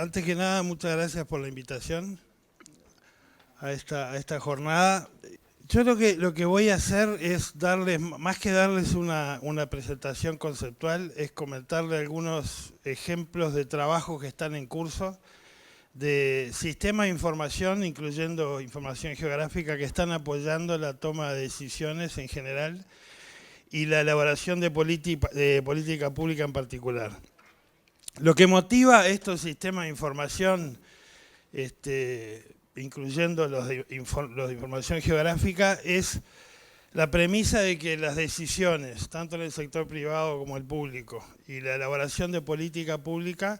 Antes que nada, muchas gracias por la invitación a esta jornada. Yo lo que voy a hacer es darles, más que darles una presentación conceptual, es comentarles algunos ejemplos de trabajos que están en curso, de sistemas de información, incluyendo información geográfica, que están apoyando la toma de decisiones en general y la elaboración de política pública en particular. Lo que motiva estos sistemas de información, incluyendo los de información geográfica, es la premisa de que las decisiones, tanto en el sector privado como el público, y la elaboración de política pública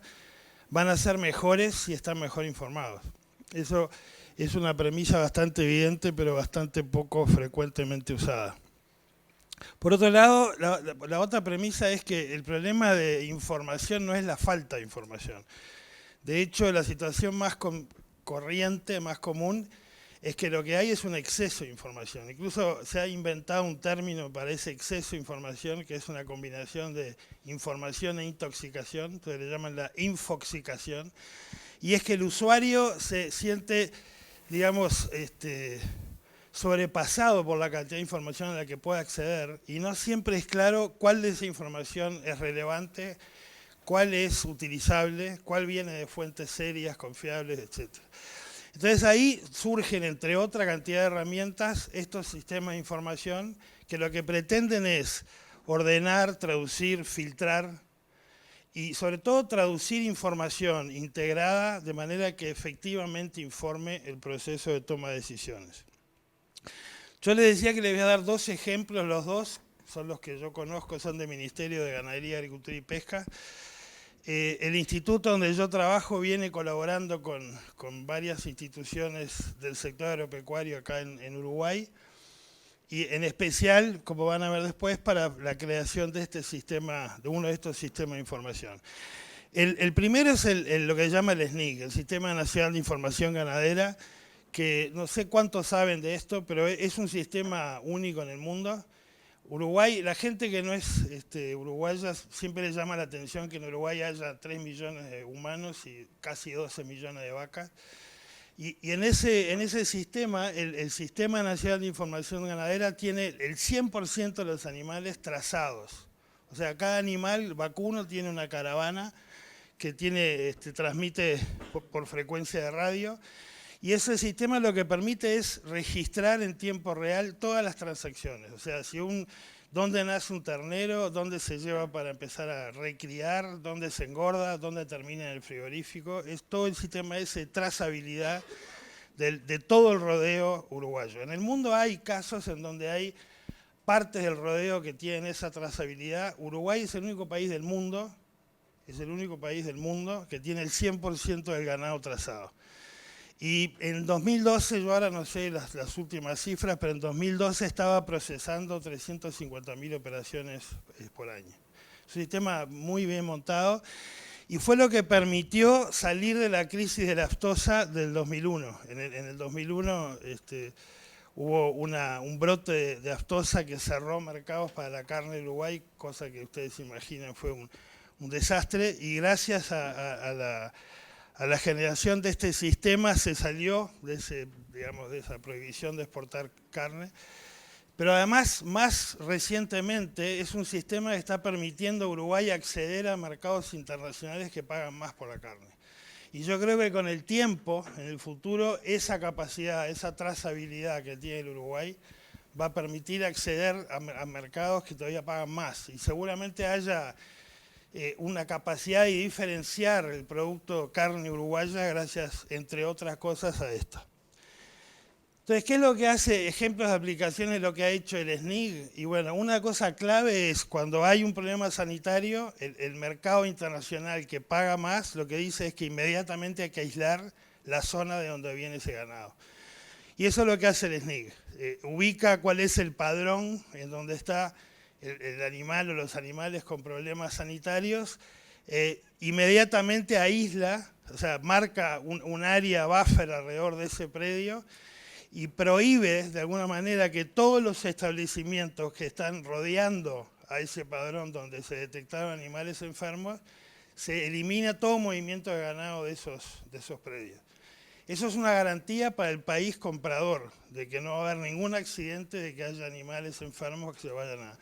van a ser mejores si están mejor informados. Eso es una premisa bastante evidente, pero bastante poco frecuentemente usada. Por otro lado, la otra premisa es que el problema de información no es la falta de información. De hecho, la situación más corriente, más común, es que lo que hay es un exceso de información. Incluso se ha inventado un término para ese exceso de información, que es una combinación de información e intoxicación, entonces le llaman la infoxicación, y es que el usuario se siente, digamos, sobrepasado por la cantidad de información a la que puede acceder, y no siempre es claro cuál de esa información es relevante, cuál es utilizable, cuál viene de fuentes serias, confiables, etc. Entonces ahí surgen, entre otra cantidad de herramientas, estos sistemas de información que lo que pretenden es ordenar, traducir, filtrar y sobre todo traducir información integrada de manera que efectivamente informe el proceso de toma de decisiones. Yo les decía que les voy a dar dos ejemplos, los dos son los que yo conozco, son del Ministerio de Ganadería, Agricultura y Pesca. El instituto donde yo trabajo viene colaborando con varias instituciones del sector agropecuario acá en Uruguay, y en especial, como van a ver después, para la creación de este sistema, de uno de estos sistemas de información. El primero es lo que se llama el SNIG, el Sistema Nacional de Información Ganadera, que no sé cuántos saben de esto, pero es un sistema único en el mundo. Uruguay, la gente que no es uruguaya siempre le llama la atención que en Uruguay haya 3 millones de humanos y casi 12 millones de vacas. Y en ese sistema, el Sistema Nacional de Información Ganadera tiene el 100% de los animales trazados. O sea, cada animal vacuno tiene una caravana que transmite por frecuencia de radio. Y ese sistema lo que permite es registrar en tiempo real todas las transacciones. O sea, dónde nace un ternero, dónde se lleva para empezar a recriar, dónde se engorda, dónde termina en el frigorífico. Es todo el sistema ese trazabilidad de todo el rodeo uruguayo. En el mundo hay casos en donde hay partes del rodeo que tienen esa trazabilidad. Uruguay es el único país del mundo, que tiene el 100% del ganado trazado. Y en 2012, yo ahora no sé las últimas cifras, pero en 2012 estaba procesando 350.000 operaciones por año. Es un sistema muy bien montado y fue lo que permitió salir de la crisis de la aftosa del 2001. En el 2001 hubo un brote de aftosa que cerró mercados para la carne de Uruguay, cosa que ustedes imaginan fue un desastre, y gracias a la generación de este sistema se salió de esa prohibición de exportar carne, pero además, más recientemente, es un sistema que está permitiendo a Uruguay acceder a mercados internacionales que pagan más por la carne. Y yo creo que con el tiempo, en el futuro, esa capacidad, esa trazabilidad que tiene el Uruguay va a permitir acceder a mercados que todavía pagan más. Y seguramente haya una capacidad de diferenciar el producto carne uruguaya gracias, entre otras cosas, a esto. Entonces, ¿qué es lo que hace? Ejemplos de aplicaciones de lo que ha hecho el SNIG. Y bueno, una cosa clave es cuando hay un problema sanitario, el mercado internacional que paga más, lo que dice es que inmediatamente hay que aislar la zona de donde viene ese ganado. Y eso es lo que hace el SNIG. Ubica cuál es el padrón en donde está el animal o los animales con problemas sanitarios, inmediatamente aísla, o sea, marca un área buffer alrededor de ese predio y prohíbe de alguna manera que todos los establecimientos que están rodeando a ese padrón donde se detectaron animales enfermos se elimina todo movimiento de ganado de esos predios. Eso es una garantía para el país comprador, de que no va a haber ningún accidente, de que haya animales enfermos que se vayan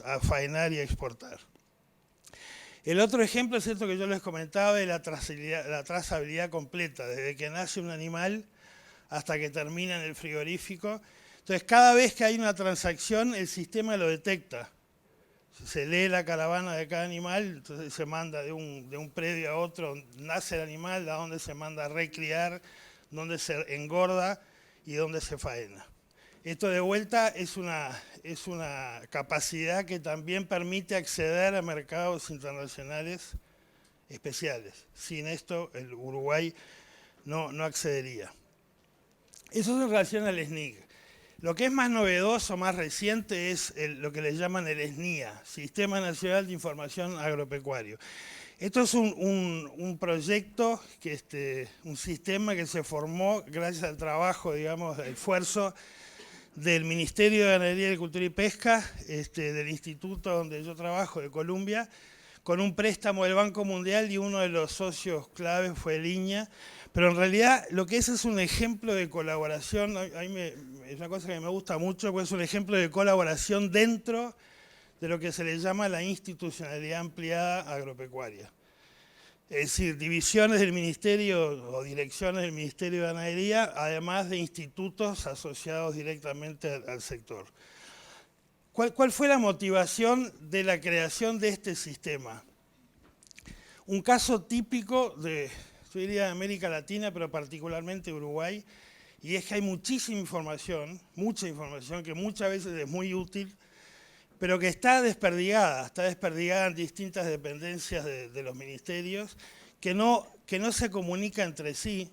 a faenar y a exportar. El otro ejemplo es esto que yo les comentaba de la trazabilidad completa, desde que nace un animal hasta que termina en el frigorífico. Entonces, cada vez que hay una transacción, el sistema lo detecta. Se lee la caravana de cada animal, entonces se manda de un predio a otro, nace el animal, a dónde se manda a recriar, dónde se engorda y dónde se faena. Esto de vuelta es una capacidad que también permite acceder a mercados internacionales especiales. Sin esto, el Uruguay no accedería. Eso es en relación al SNIC. Lo que es más novedoso, más reciente, es lo que le llaman el SNIA, Sistema Nacional de Información Agropecuario. Esto es un proyecto, un sistema que se formó gracias al trabajo, digamos, al esfuerzo del Ministerio de Ganadería, Agricultura y Pesca, del instituto donde yo trabajo, de Columbia, con un préstamo del Banco Mundial, y uno de los socios claves fue el INIA. Pero en realidad lo que es un ejemplo de colaboración, es una cosa que me gusta mucho, porque es un ejemplo de colaboración dentro de lo que se le llama la institucionalidad ampliada agropecuaria. Es decir, divisiones del Ministerio o direcciones del Ministerio de Ganadería, además de institutos asociados directamente al sector. ¿Cuál fue la motivación de la creación de este sistema? Un caso típico yo diría de América Latina, pero particularmente Uruguay, y es que hay muchísima información, mucha información que muchas veces es muy útil, pero que está desperdigada en distintas dependencias de los ministerios, que no se comunica entre sí,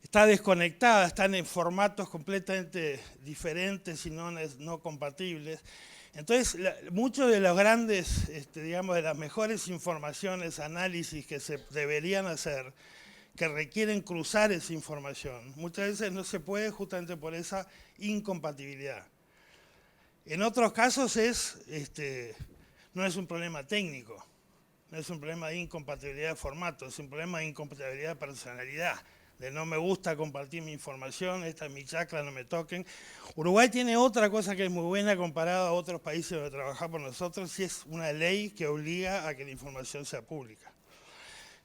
está desconectada, están en formatos completamente diferentes y no compatibles. Entonces, muchos de los grandes, digamos, de las mejores informaciones, análisis que se deberían hacer, que requieren cruzar esa información, muchas veces no se puede justamente por esa incompatibilidad. En otros casos no es un problema técnico, no es un problema de incompatibilidad de formato, es un problema de incompatibilidad de personalidad, de no me gusta compartir mi información, esta es mi chacra, no me toquen. Uruguay tiene otra cosa que es muy buena comparada a otros países donde trabajamos por nosotros, y es una ley que obliga a que la información sea pública.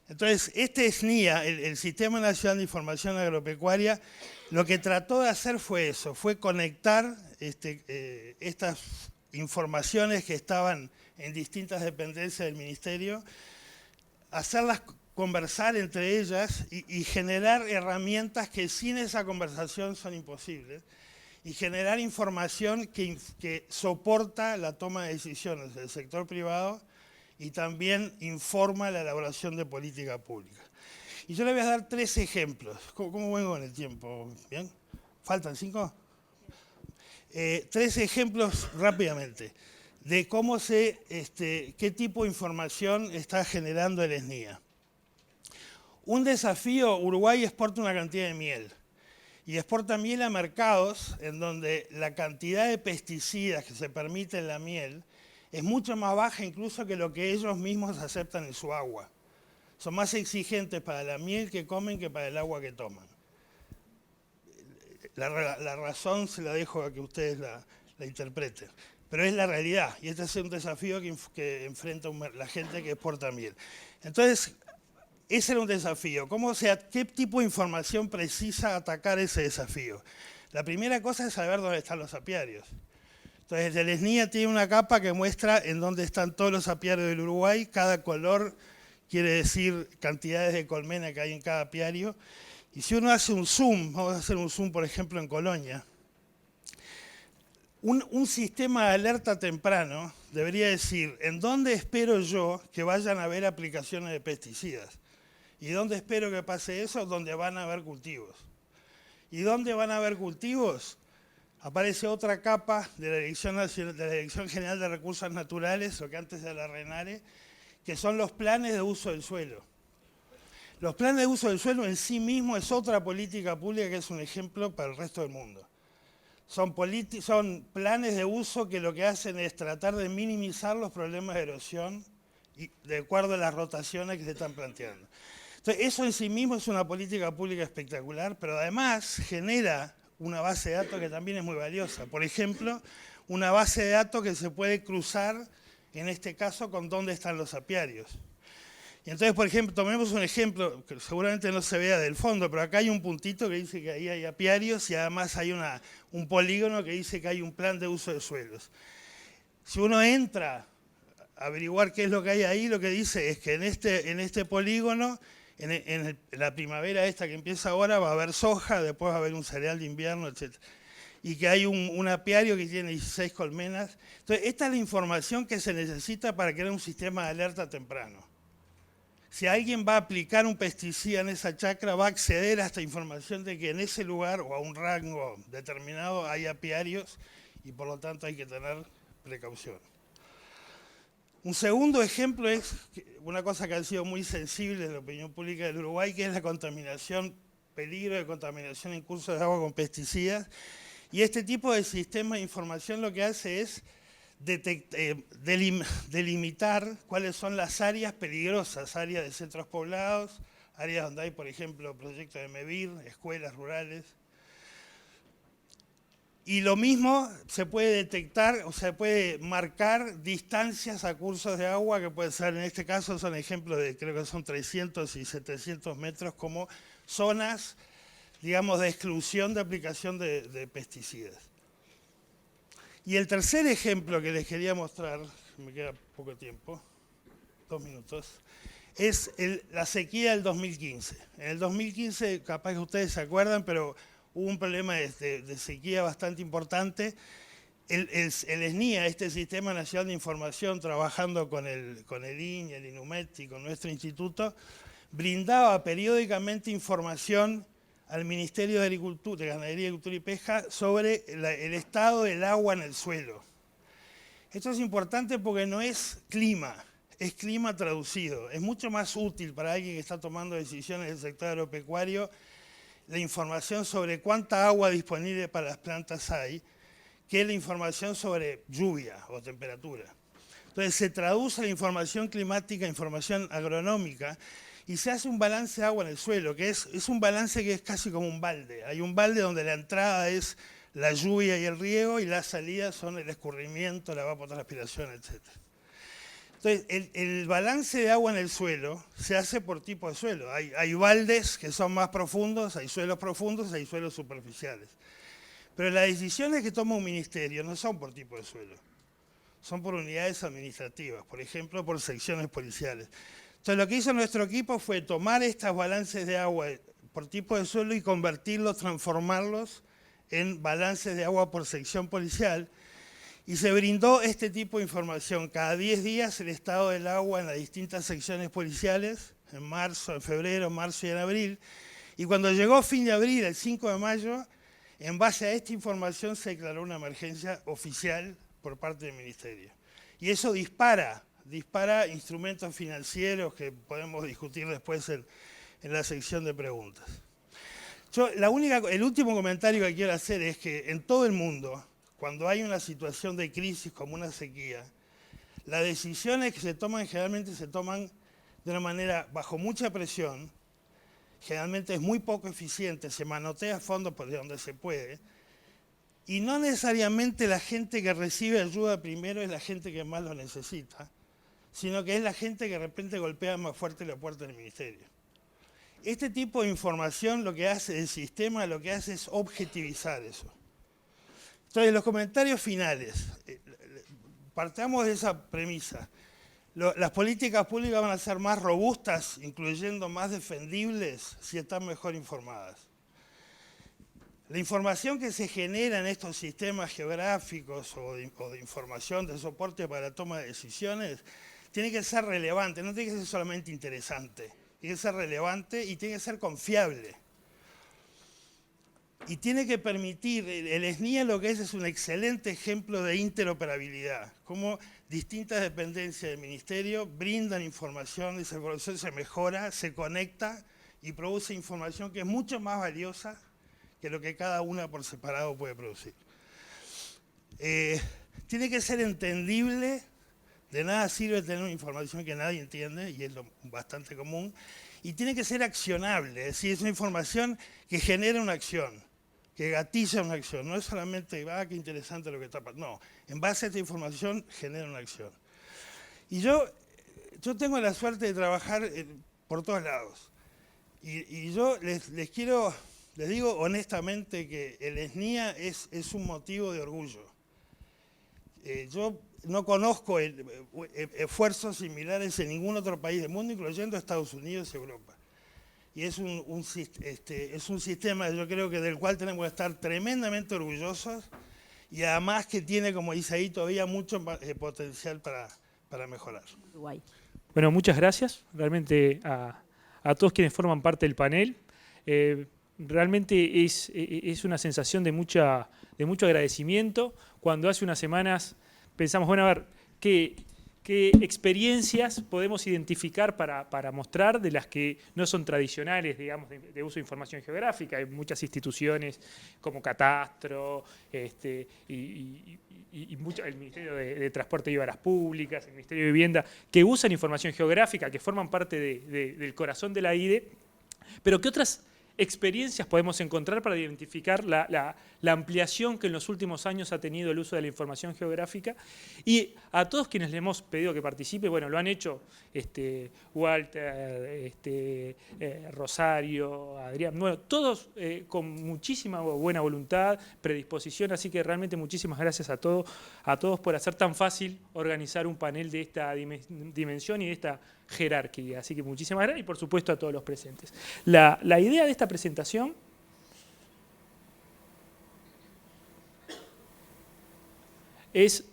Entonces, este SNIA, el Sistema Nacional de Información Agropecuaria, lo que trató de hacer fue eso, fue conectar estas informaciones que estaban en distintas dependencias del Ministerio, hacerlas conversar entre ellas y generar herramientas que sin esa conversación son imposibles, y generar información que soporta la toma de decisiones del sector privado y también informa la elaboración de política pública. Y yo le voy a dar 3 ejemplos. ¿Cómo vengo con el tiempo? ¿Bien? ¿Faltan 5? 3 ejemplos rápidamente de qué tipo de información está generando el SNIA. Un desafío: Uruguay exporta una cantidad de miel. Y exporta miel a mercados en donde la cantidad de pesticidas que se permite en la miel es mucho más baja incluso que lo que ellos mismos aceptan en su agua. Son más exigentes para la miel que comen que para el agua que toman. La razón se la dejo a que ustedes la interpreten. Pero es la realidad, y este es un desafío que enfrenta la gente que exporta miel. Entonces, ese era un desafío. ¿Qué tipo de información precisa atacar ese desafío? La primera cosa es saber dónde están los apiarios. Entonces, el SNIA tiene una capa que muestra en dónde están todos los apiarios del Uruguay. Cada color quiere decir cantidades de colmena que hay en cada apiario. Y si uno hace un zoom, vamos a hacer un zoom, por ejemplo, en Colonia, un sistema de alerta temprano debería decir en dónde espero yo que vayan a haber aplicaciones de pesticidas. ¿Y dónde espero que pase eso? Donde van a haber cultivos. ¿Y dónde van a haber cultivos? Aparece otra capa de la Dirección General de Recursos Naturales, o que antes era la RENARE, que son los planes de uso del suelo. Los planes de uso del suelo en sí mismos es otra política pública que es un ejemplo para el resto del mundo. Son planes de uso que lo que hacen es tratar de minimizar los problemas de erosión y de acuerdo a las rotaciones que se están planteando. Entonces, eso en sí mismo es una política pública espectacular, pero además genera una base de datos que también es muy valiosa. Por ejemplo, una base de datos que se puede cruzar, en este caso, con dónde están los apiarios. Y entonces, por ejemplo, tomemos un ejemplo que seguramente no se vea del fondo, pero acá hay un puntito que dice que ahí hay apiarios y además hay un polígono que dice que hay un plan de uso de suelos. Si uno entra a averiguar qué es lo que hay ahí, lo que dice es que en este polígono, en la primavera esta que empieza ahora, va a haber soja, después va a haber un cereal de invierno, etc. Y que hay un apiario que tiene 16 colmenas. Entonces, esta es la información que se necesita para crear un sistema de alerta temprano. Si alguien va a aplicar un pesticida en esa chacra, va a acceder a esta información de que en ese lugar o a un rango determinado hay apiarios y por lo tanto hay que tener precaución. Un segundo ejemplo es una cosa que ha sido muy sensible en la opinión pública del Uruguay, que es la contaminación, peligro de contaminación en cursos de agua con pesticidas. Y este tipo de sistema de información lo que hace es delimitar cuáles son las áreas peligrosas, áreas de centros poblados, áreas donde hay, por ejemplo, proyectos de MEVIR, escuelas rurales. Y lo mismo se puede detectar, o se puede marcar distancias a cursos de agua, que pueden ser, en este caso, son ejemplos de, creo que son 300 y 700 metros, como zonas, digamos, de exclusión de aplicación de pesticidas. Y el tercer ejemplo que les quería mostrar, me queda poco tiempo, 2 minutos, es la sequía del 2015. En el 2015, capaz que ustedes se acuerdan, pero hubo un problema de sequía bastante importante. El SNIA, este Sistema Nacional de Información, trabajando con el INE, el INUMET y con nuestro instituto, brindaba periódicamente información al Ministerio de Agricultura, de Ganadería, Agricultura y Pesca sobre el estado del agua en el suelo. Esto es importante porque no es clima, es clima traducido. Es mucho más útil para alguien que está tomando decisiones del sector agropecuario la información sobre cuánta agua disponible para las plantas hay, que la información sobre lluvia o temperatura. Entonces se traduce la información climática, información agronómica, y se hace un balance de agua en el suelo, que es un balance que es casi como un balde. Hay un balde donde la entrada es la lluvia y el riego, y las salidas son el escurrimiento, la evapotranspiración, etc. Entonces, el balance de agua en el suelo se hace por tipo de suelo. Hay baldes que son más profundos, hay suelos profundos, hay suelos superficiales. Pero las decisiones que toma un ministerio no son por tipo de suelo, son por unidades administrativas, por ejemplo, por secciones policiales. Entonces, lo que hizo nuestro equipo fue tomar estos balances de agua por tipo de suelo y convertirlos, transformarlos en balances de agua por sección policial, y se brindó este tipo de información. Cada 10 días el estado del agua en las distintas secciones policiales, en marzo, en febrero, marzo y en abril. Y cuando llegó fin de abril, el 5 de mayo, en base a esta información se declaró una emergencia oficial por parte del Ministerio. Y eso dispara instrumentos financieros que podemos discutir después en la sección de preguntas. El último comentario que quiero hacer es que en todo el mundo, cuando hay una situación de crisis como una sequía, las decisiones que se toman generalmente se toman de una manera bajo mucha presión, generalmente es muy poco eficiente, se manotea fondos por donde se puede, y no necesariamente la gente que recibe ayuda primero es la gente que más lo necesita, sino que es la gente que de repente golpea más fuerte la puerta del ministerio. Este tipo de información lo que hace el sistema, lo que hace es objetivizar eso. Entonces, los comentarios finales. Partamos de esa premisa. Las políticas públicas van a ser más robustas, incluyendo más defendibles, si están mejor informadas. La información que se genera en estos sistemas geográficos o de información de soporte para la toma de decisiones tiene que ser relevante, no tiene que ser solamente interesante, tiene que ser relevante y tiene que ser confiable. Y tiene que permitir, el SNIA lo que es un excelente ejemplo de interoperabilidad, cómo distintas dependencias del ministerio brindan información, esa información se mejora, se conecta y produce información que es mucho más valiosa que lo que cada una por separado puede producir. Tiene que ser entendible De nada sirve tener una información que nadie entiende, y es lo bastante común, y tiene que ser accionable, es decir, es una información que genera una acción, que gatilla una acción, no es solamente, qué interesante lo que está pasando, no, en base a esta información genera una acción. Y yo tengo la suerte de trabajar por todos lados, y yo les digo honestamente que el SNIA es un motivo de orgullo. Yo no conozco esfuerzos similares en ningún otro país del mundo, incluyendo Estados Unidos y Europa. Y es un sistema, yo creo que del cual tenemos que estar tremendamente orgullosos, y además que tiene, como dice ahí, todavía mucho potencial para mejorar. Bueno, muchas gracias realmente a todos quienes forman parte del panel. Realmente es una sensación de mucho agradecimiento. Cuando hace unas semanas pensamos, bueno, a ver, ¿qué experiencias podemos identificar para mostrar de las que no son tradicionales, digamos, de uso de información geográfica? Hay muchas instituciones como Catastro y el Ministerio de Transporte y Obras Públicas, el Ministerio de Vivienda, que usan información geográfica, que forman parte del corazón de la IDE, pero ¿qué otras experiencias podemos encontrar para identificar la ampliación que en los últimos años ha tenido el uso de la información geográfica? Y a todos quienes le hemos pedido que participe, bueno, lo han hecho Walter, Rosario, Adrián, bueno, todos con muchísima buena voluntad, predisposición, así que realmente muchísimas gracias a todos por hacer tan fácil organizar un panel de esta dimensión y de esta jerarquía. Así que muchísimas gracias y por supuesto a todos los presentes. La idea de esta presentación es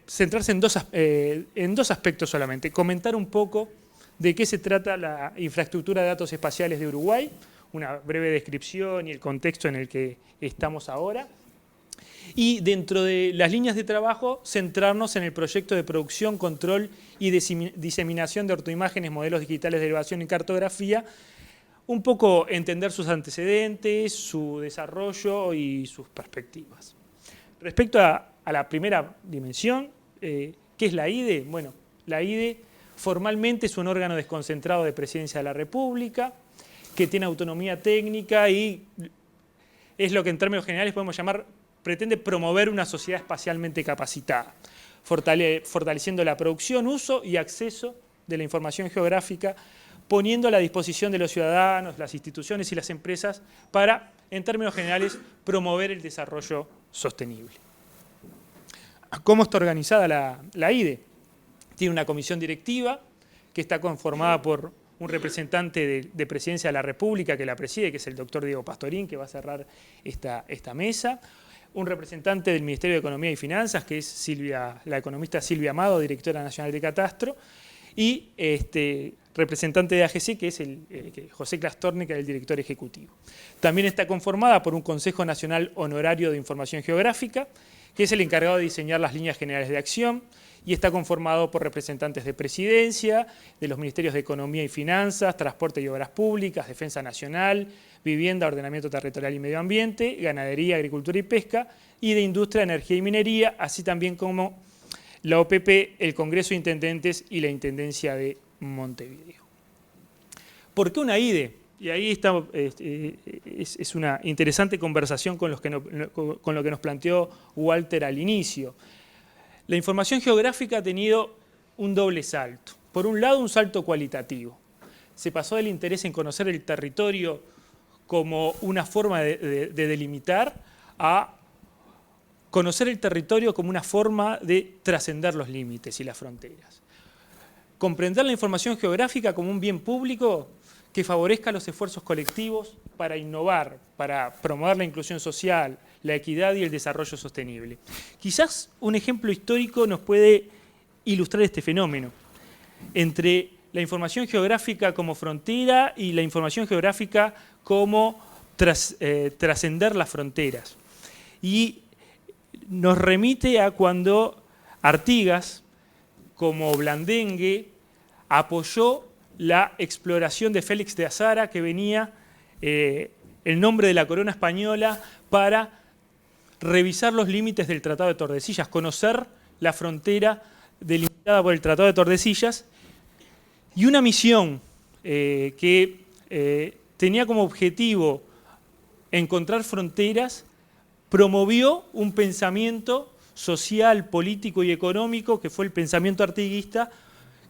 centrarse en dos aspectos solamente. Comentar un poco de qué se trata la infraestructura de datos espaciales de Uruguay, una breve descripción y el contexto en el que estamos ahora. Y dentro de las líneas de trabajo, centrarnos en el proyecto de producción, control y diseminación de ortoimágenes, modelos digitales de elevación y cartografía, un poco entender sus antecedentes, su desarrollo y sus perspectivas. Respecto a la primera dimensión, ¿qué es la IDE? Bueno, la IDE formalmente es un órgano desconcentrado de Presidencia de la República, que tiene autonomía técnica y es lo que en términos generales podemos llamar, pretende promover una sociedad espacialmente capacitada, fortaleciendo la producción, uso y acceso de la información geográfica, poniendo a la disposición de los ciudadanos, las instituciones y las empresas para, en términos generales, promover el desarrollo sostenible. ¿Cómo está organizada la IDE? Tiene una comisión directiva que está conformada por un representante de Presidencia de la República que la preside, que es el doctor Diego Pastorín, que va a cerrar esta mesa. Un representante del Ministerio de Economía y Finanzas, que es la economista Silvia Amado, directora nacional de Catastro, y representante de AGC, que es José Clastorne, que es el director ejecutivo. También está conformada por un Consejo Nacional Honorario de Información Geográfica, que es el encargado de diseñar las líneas generales de acción, y está conformado por representantes de Presidencia, de los Ministerios de Economía y Finanzas, Transporte y Obras Públicas, Defensa Nacional, Vivienda, Ordenamiento Territorial y Medio Ambiente, Ganadería, Agricultura y Pesca, y de Industria, Energía y Minería, así también como la OPP, el Congreso de Intendentes y la Intendencia de Montevideo. ¿Por qué una IDE? Y ahí está, es una interesante conversación con lo que nos planteó Walter al inicio. La información geográfica ha tenido un doble salto. Por un lado, un salto cualitativo. Se pasó del interés en conocer el territorio como una forma de delimitar a conocer el territorio como una forma de trascender los límites y las fronteras. Comprender la información geográfica como un bien público que favorezca los esfuerzos colectivos para innovar, para promover la inclusión social, la equidad y el desarrollo sostenible. Quizás un ejemplo histórico nos puede ilustrar este fenómeno entre la información geográfica como frontera y la información geográfica como trascender las fronteras. Y nos remite a cuando Artigas, como Blandengue, apoyó la exploración de Félix de Azara, que venía el nombre de la corona española para revisar los límites del Tratado de Tordesillas, conocer la frontera delimitada por el Tratado de Tordesillas, y una misión que tenía como objetivo encontrar fronteras, promovió un pensamiento social, político y económico, que fue el pensamiento artiguista,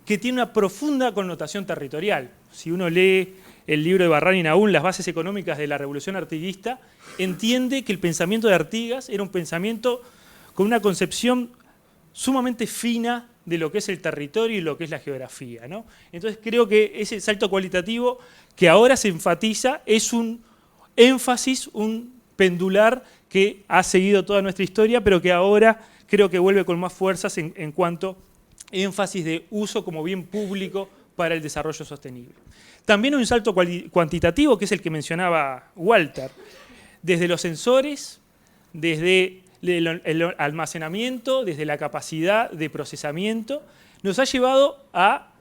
que tiene una profunda connotación territorial. Si uno lee el libro de Barrán y Nahún, Las bases económicas de la revolución artiguista, entiende que el pensamiento de Artigas era un pensamiento con una concepción sumamente fina de lo que es el territorio y lo que es la geografía, ¿no? Entonces creo que ese salto cualitativo que ahora se enfatiza es un énfasis, un pendular que ha seguido toda nuestra historia, pero que ahora creo que vuelve con más fuerzas en cuanto a énfasis de uso como bien público para el desarrollo sostenible. También hay un salto cuantitativo, que es el que mencionaba Walter, desde los sensores, desde el almacenamiento, desde la capacidad de procesamiento, nos ha llevado a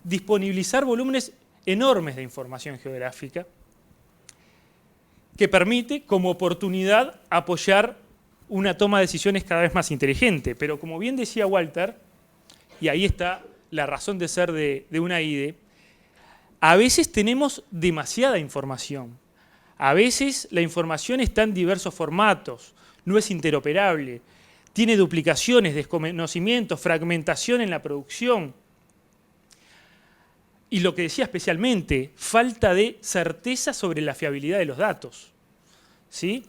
disponibilizar volúmenes enormes de información geográfica, que permite, como oportunidad, apoyar una toma de decisiones cada vez más inteligente. Pero como bien decía Walter, y ahí está la razón de ser de una IDE, a veces tenemos demasiada información. A veces la información está en diversos formatos, no es interoperable, tiene duplicaciones, desconocimientos, fragmentación en la producción. Y lo que decía especialmente, falta de certeza sobre la fiabilidad de los datos. ¿Sí?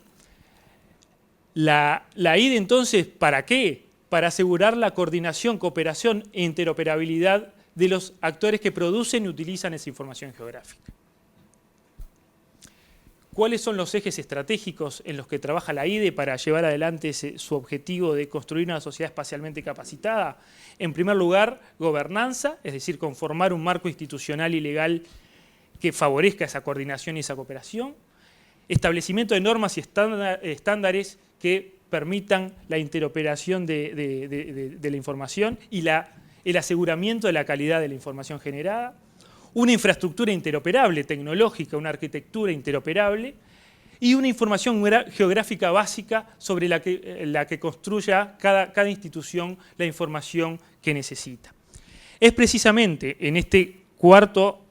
La IDE entonces, ¿para qué? Para asegurar la coordinación, cooperación e interoperabilidad de los actores que producen y utilizan esa información geográfica. ¿Cuáles son los ejes estratégicos en los que trabaja la IDE para llevar adelante su objetivo de construir una sociedad espacialmente capacitada? En primer lugar, gobernanza, es decir, conformar un marco institucional y legal que favorezca esa coordinación y esa cooperación. Establecimiento de normas y estándares que permitan la interoperación de la información y el aseguramiento de la calidad de la información generada. Una infraestructura interoperable, tecnológica, una arquitectura interoperable y una información geográfica básica sobre la que construya cada institución la información que necesita. Es precisamente en este cuarto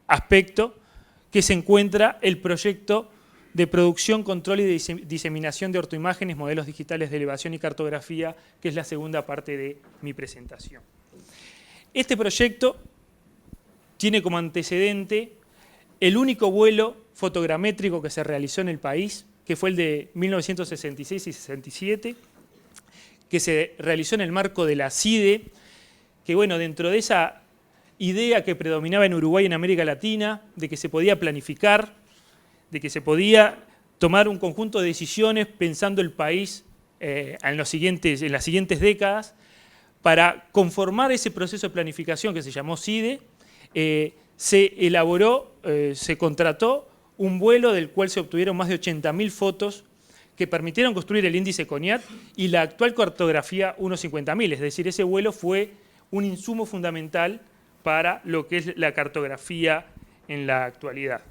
aspecto que se encuentra el proyecto de producción, control y diseminación de ortoimágenes, modelos digitales de elevación y cartografía, que es la segunda parte de mi presentación. Este proyecto tiene como antecedente el único vuelo fotogramétrico que se realizó en el país, que fue el de 1966 y 67, que se realizó en el marco de la CIDE, que bueno, dentro de esa idea que predominaba en Uruguay y en América Latina, de que se podía planificar, de que se podía tomar un conjunto de decisiones pensando el país en las siguientes décadas, para conformar ese proceso de planificación que se llamó CIDE, se elaboró, se contrató un vuelo del cual se obtuvieron más de 80.000 fotos que permitieron construir el índice CONIAT y la actual cartografía 1.50.000, es decir, ese vuelo fue un insumo fundamental para lo que es la cartografía en la actualidad.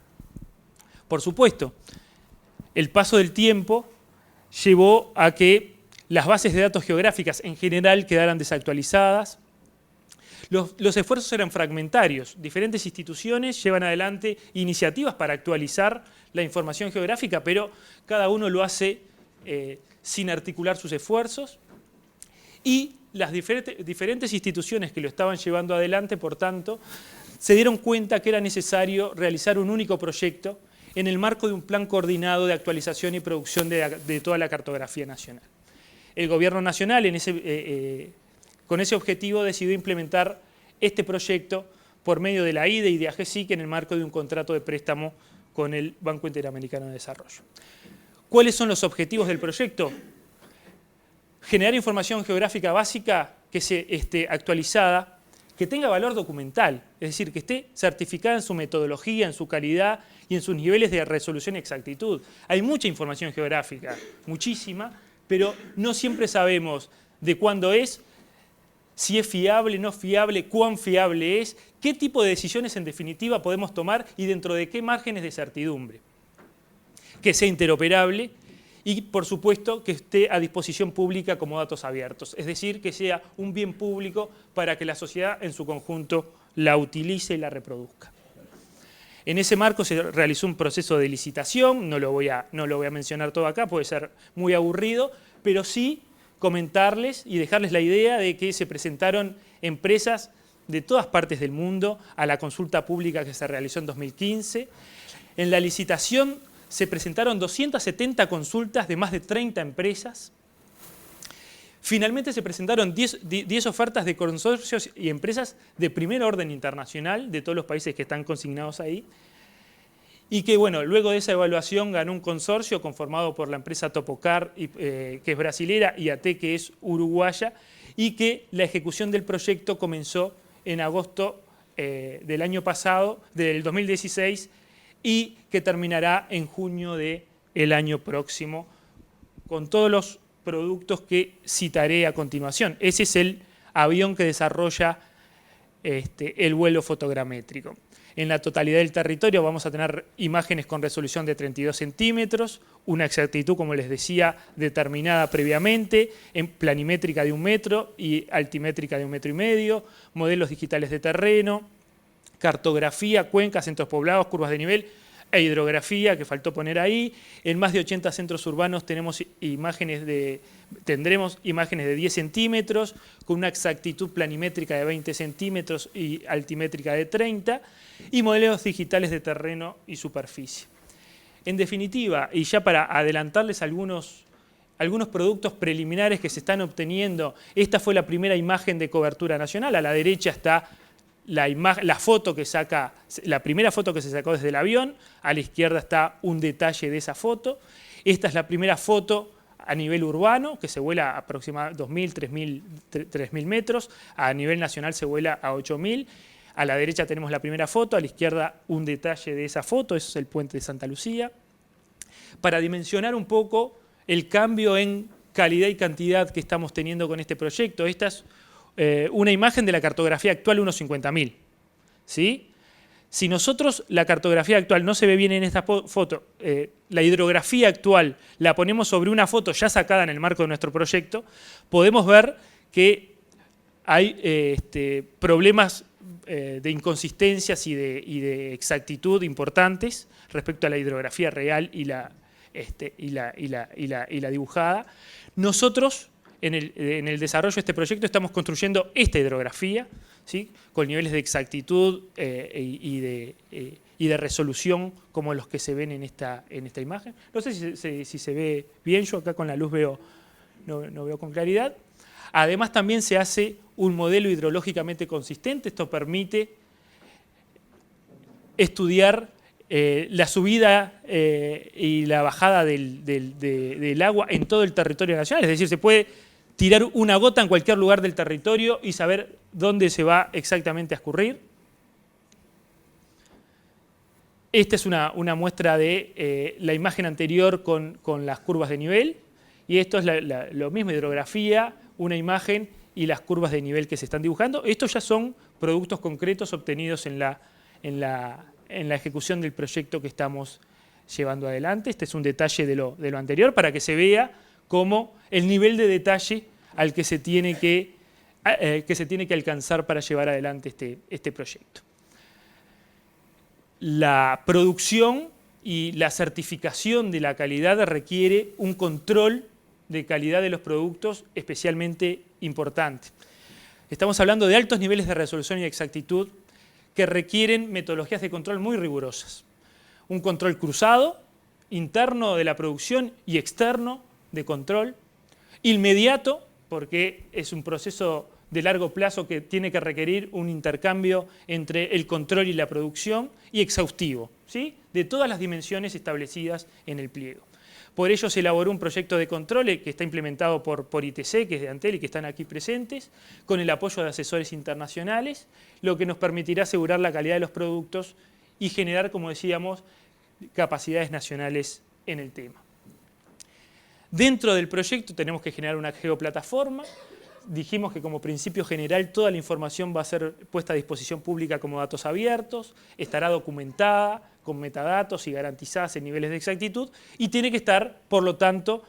Por supuesto, el paso del tiempo llevó a que las bases de datos geográficas en general quedaran desactualizadas. Los esfuerzos eran fragmentarios. Diferentes instituciones llevan adelante iniciativas para actualizar la información geográfica, pero cada uno lo hace sin articular sus esfuerzos. Y las diferentes instituciones que lo estaban llevando adelante, por tanto, se dieron cuenta que era necesario realizar un único proyecto en el marco de un plan coordinado de actualización y producción de toda la cartografía nacional. El Gobierno Nacional, con ese objetivo, decidió implementar este proyecto por medio de la IDE y de AGESIC en el marco de un contrato de préstamo con el Banco Interamericano de Desarrollo. ¿Cuáles son los objetivos del proyecto? Generar información geográfica básica que esté actualizada, que tenga valor documental, es decir, que esté certificada en su metodología, en su calidad y en sus niveles de resolución y exactitud. Hay mucha información geográfica, muchísima, pero no siempre sabemos de cuándo es, si es fiable, no fiable, cuán fiable es, qué tipo de decisiones en definitiva podemos tomar y dentro de qué márgenes de certidumbre. Que sea interoperable y, por supuesto, que esté a disposición pública como datos abiertos. Es decir, que sea un bien público para que la sociedad en su conjunto la utilice y la reproduzca. En ese marco se realizó un proceso de licitación, no lo voy a mencionar todo acá, puede ser muy aburrido, pero sí comentarles y dejarles la idea de que se presentaron empresas de todas partes del mundo a la consulta pública que se realizó en 2015. En la licitación se presentaron 270 consultas de más de 30 empresas. Finalmente se presentaron 10 ofertas de consorcios y empresas de primer orden internacional de todos los países que están consignados ahí. Y que, bueno, luego de esa evaluación ganó un consorcio conformado por la empresa Topocar, que es brasilera, y AT, que es uruguaya, y que la ejecución del proyecto comenzó en agosto del año pasado, del 2016, y que terminará en junio del año próximo, con todos los productos que citaré a continuación. Ese es el avión que desarrolla el vuelo fotogramétrico. En la totalidad del territorio vamos a tener imágenes con resolución de 32 centímetros, una exactitud, como les decía, determinada previamente, en planimétrica de 1 metro y altimétrica de 1,5 metros, modelos digitales de terreno, cartografía, cuencas, centros poblados, curvas de nivel e hidrografía, que faltó poner ahí. En más de 80 centros urbanos tendremos imágenes de 10 centímetros, con una exactitud planimétrica de 20 centímetros y altimétrica de 30, y modelos digitales de terreno y superficie. En definitiva, y ya para adelantarles algunos productos preliminares que se están obteniendo, esta fue la primera imagen de cobertura nacional. A la derecha está la primera foto que se sacó desde el avión, a la izquierda está un detalle de esa foto. Esta es la primera foto a nivel urbano, que se vuela aproximadamente 2.000, 3.000 metros, a nivel nacional se vuela a 8.000. A la derecha tenemos la primera foto, a la izquierda un detalle de esa foto, eso es el puente de Santa Lucía. Para dimensionar un poco el cambio en calidad y cantidad que estamos teniendo con este proyecto, esta es una imagen de la cartografía actual 1.50.000. ¿Sí? Si nosotros la cartografía actual no se ve bien en esta foto, la hidrografía actual la ponemos sobre una foto ya sacada en el marco de nuestro proyecto, podemos ver que hay problemas de inconsistencias y de exactitud importantes respecto a la hidrografía real y la dibujada. Nosotros, en el desarrollo de este proyecto, estamos construyendo esta hidrografía, ¿sí? Con niveles de exactitud y de resolución como los que se ven en esta imagen. No sé si se ve bien, yo acá con la luz no veo con claridad. Además, también se hace un modelo hidrológicamente consistente. Esto permite estudiar la subida y la bajada del agua en todo el territorio nacional. Es decir, se puede tirar una gota en cualquier lugar del territorio y saber dónde se va exactamente a escurrir. Esta es una muestra de la imagen anterior con las curvas de nivel. Y esto es lo mismo, hidrografía, una imagen y las curvas de nivel que se están dibujando. Estos ya son productos concretos obtenidos en la ejecución del proyecto que estamos llevando adelante. Este es un detalle de lo anterior para que se vea cómo el nivel de detalle al que se tiene que alcanzar para llevar adelante este proyecto. La producción y la certificación de la calidad requiere un control de calidad de los productos especialmente importante. Estamos hablando de altos niveles de resolución y exactitud que requieren metodologías de control muy rigurosas. Un control cruzado, interno de la producción y externo de control, inmediato, porque es un proceso de largo plazo que tiene que requerir un intercambio entre el control y la producción, y exhaustivo, ¿sí? De todas las dimensiones establecidas en el pliego. Por ello se elaboró un proyecto de control que está implementado por ITC, que es de Antel y que están aquí presentes, con el apoyo de asesores internacionales, lo que nos permitirá asegurar la calidad de los productos y generar, como decíamos, capacidades nacionales en el tema. Dentro del proyecto tenemos que generar una geoplataforma. Dijimos que como principio general toda la información va a ser puesta a disposición pública como datos abiertos, estará documentada con metadatos y garantizadas en niveles de exactitud, y tiene que estar, por lo tanto,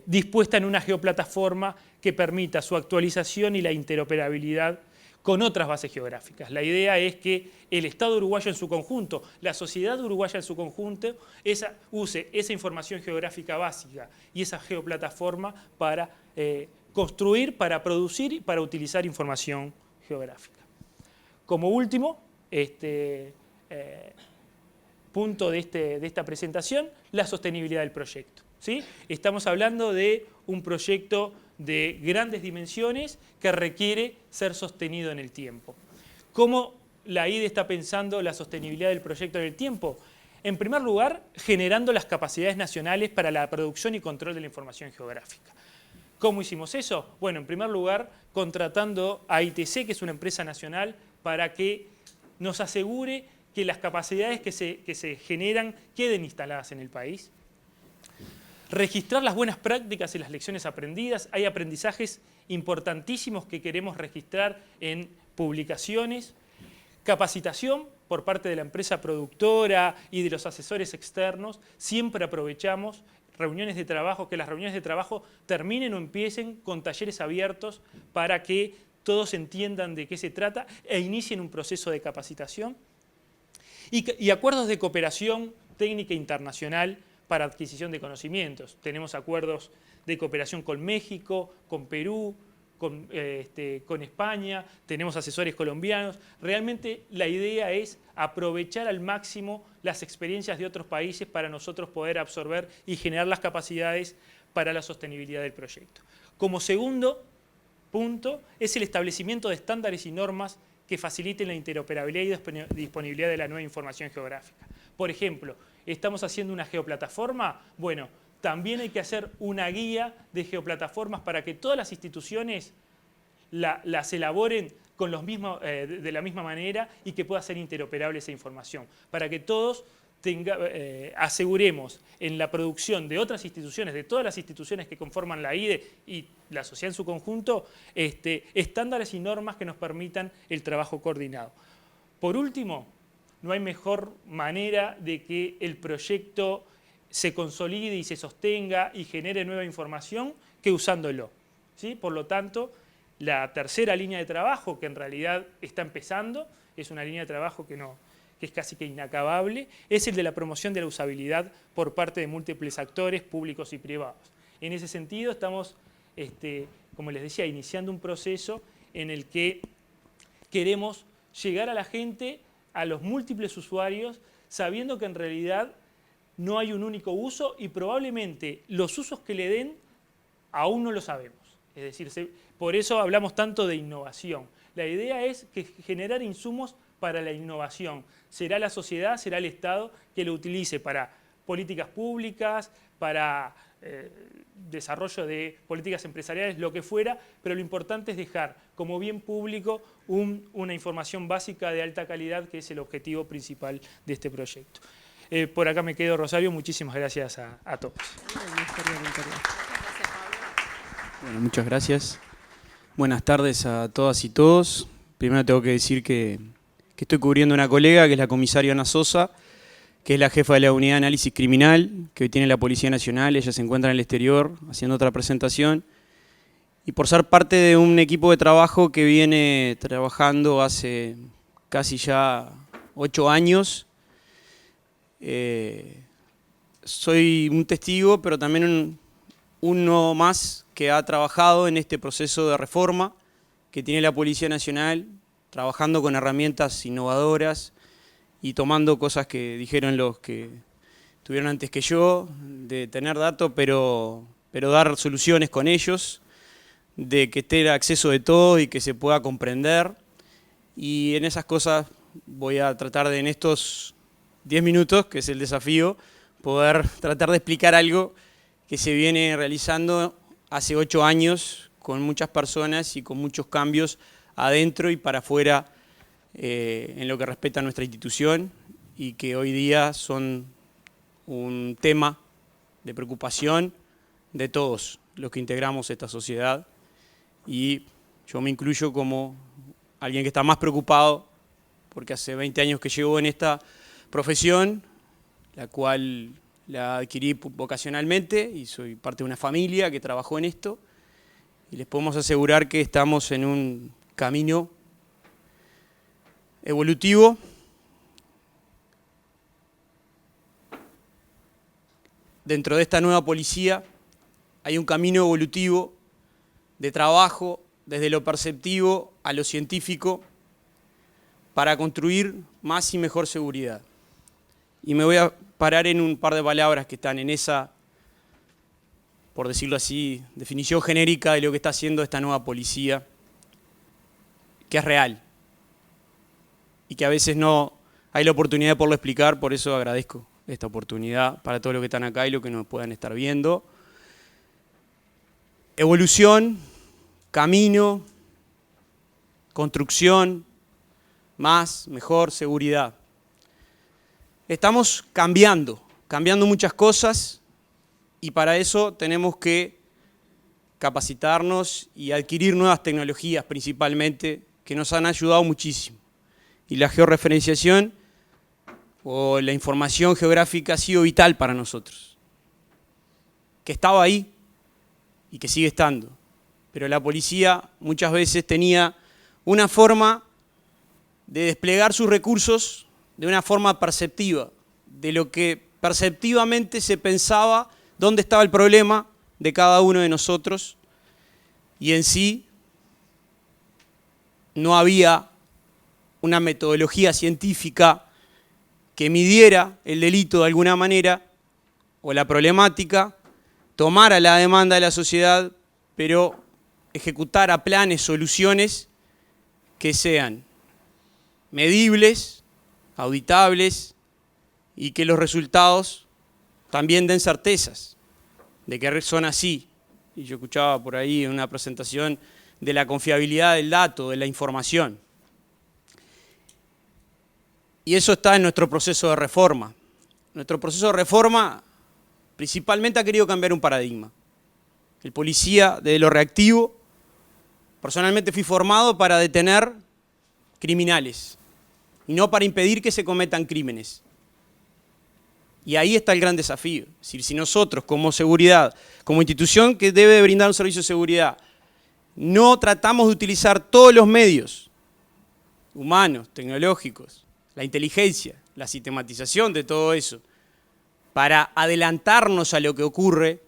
dispuesta en una geoplataforma que permita su actualización y la interoperabilidad con otras bases geográficas. La idea es que el Estado uruguayo en su conjunto, la sociedad uruguaya en su conjunto, use esa información geográfica básica y esa geoplataforma para construir, para producir y para utilizar información geográfica. Como último, punto de esta presentación, la sostenibilidad del proyecto, ¿sí? Estamos hablando de un proyecto de grandes dimensiones que requiere ser sostenido en el tiempo. ¿Cómo la IDE está pensando la sostenibilidad del proyecto en el tiempo? En primer lugar, generando las capacidades nacionales para la producción y control de la información geográfica. ¿Cómo hicimos eso? Bueno, en primer lugar, contratando a ITC, que es una empresa nacional, para que nos asegure que las capacidades que se generan queden instaladas en el país. Registrar las buenas prácticas y las lecciones aprendidas. Hay aprendizajes importantísimos que queremos registrar en publicaciones. Capacitación por parte de la empresa productora y de los asesores externos. Siempre aprovechamos reuniones de trabajo, que las reuniones de trabajo terminen o empiecen con talleres abiertos para que todos entiendan de qué se trata e inicien un proceso de capacitación. Y acuerdos de cooperación técnica internacional para adquisición de conocimientos. Tenemos acuerdos de cooperación con México, con Perú, con España, tenemos asesores colombianos. Realmente la idea es aprovechar al máximo las experiencias de otros países para nosotros poder absorber y generar las capacidades para la sostenibilidad del proyecto. Como segundo punto es el establecimiento de estándares y normas que faciliten la interoperabilidad y disponibilidad de la nueva información geográfica. Por ejemplo, ¿estamos haciendo una geoplataforma? Bueno, también hay que hacer una guía de geoplataformas para que todas las instituciones las elaboren con de la misma manera y que pueda ser interoperable esa información, para que todos aseguremos en la producción de otras instituciones, de todas las instituciones que conforman la IDE y la sociedad en su conjunto, estándares y normas que nos permitan el trabajo coordinado. Por último, no hay mejor manera de que el proyecto se consolide y se sostenga y genere nueva información que usándolo, ¿sí? Por lo tanto, la tercera línea de trabajo, que en realidad está empezando, es una línea de trabajo que es casi que inacabable, es el de la promoción de la usabilidad por parte de múltiples actores públicos y privados. En ese sentido estamos, como les decía, iniciando un proceso en el que queremos llegar a la gente, a los múltiples usuarios, sabiendo que en realidad no hay un único uso y probablemente los usos que le den aún no lo sabemos. Es decir, por eso hablamos tanto de innovación. La idea es generar insumos para la innovación. Será la sociedad, será el Estado que lo utilice para políticas públicas, para desarrollo de políticas empresariales, lo que fuera, pero lo importante es dejar como bien público una información básica de alta calidad, que es el objetivo principal de este proyecto. Por acá me quedo, Rosario. Muchísimas gracias a todos. Bueno, muchas gracias. Buenas tardes a todas y todos. Primero tengo que decir que estoy cubriendo a una colega, que es la comisaria Ana Sosa, que es la jefa de la unidad de análisis criminal, que hoy tiene la Policía Nacional. Ella se encuentra en el exterior haciendo otra presentación. Y por ser parte de un equipo de trabajo que viene trabajando hace casi ya 8 años. Soy un testigo, pero también uno más que ha trabajado en este proceso de reforma que tiene la Policía Nacional, trabajando con herramientas innovadoras y tomando cosas que dijeron los que estuvieron antes que yo, de tener datos, pero dar soluciones con ellos, de que esté el acceso de todos y que se pueda comprender. Y en esas cosas voy a tratar de, en estos 10 minutos, que es el desafío, poder tratar de explicar algo que se viene realizando hace 8 años con muchas personas y con muchos cambios adentro y para afuera en lo que respecta a nuestra institución, y que hoy día son un tema de preocupación de todos los que integramos esta sociedad, y yo me incluyo como alguien que está más preocupado porque hace 20 años que llevo en esta profesión, la cual la adquirí vocacionalmente y soy parte de una familia que trabajó en esto. Y les podemos asegurar que estamos en un camino evolutivo. Dentro de esta nueva policía hay un camino evolutivo de trabajo desde lo perceptivo a lo científico para construir más y mejor seguridad. Y me voy a parar en un par de palabras que están en esa, por decirlo así, definición genérica de lo que está haciendo esta nueva policía, que es real y que a veces no hay la oportunidad de poderlo explicar, por eso agradezco esta oportunidad para todos los que están acá y los que nos puedan estar viendo. Evolución, camino, construcción, más, mejor, seguridad. Estamos cambiando muchas cosas y para eso tenemos que capacitarnos y adquirir nuevas tecnologías principalmente que nos han ayudado muchísimo. Y la georreferenciación o la información geográfica ha sido vital para nosotros, que estaba ahí y que sigue estando. Pero la policía muchas veces tenía una forma de desplegar sus recursos de una forma perceptiva, de lo que perceptivamente se pensaba dónde estaba el problema de cada uno de nosotros, y en sí no había una metodología científica que midiera el delito de alguna manera o la problemática, tomara la demanda de la sociedad, pero ejecutara planes, soluciones que sean medibles, auditables y que los resultados también den certezas de que son así. Y yo escuchaba por ahí en una presentación de la confiabilidad del dato, de la información. Y eso está en nuestro proceso de reforma. Nuestro proceso de reforma principalmente ha querido cambiar un paradigma. El policía de lo reactivo, personalmente fui formado para detener criminales y no para impedir que se cometan crímenes. Y ahí está el gran desafío. Es decir, si nosotros como seguridad, como institución que debe brindar un servicio de seguridad, no tratamos de utilizar todos los medios humanos, tecnológicos, la inteligencia, la sistematización de todo eso, para adelantarnos a lo que ocurre,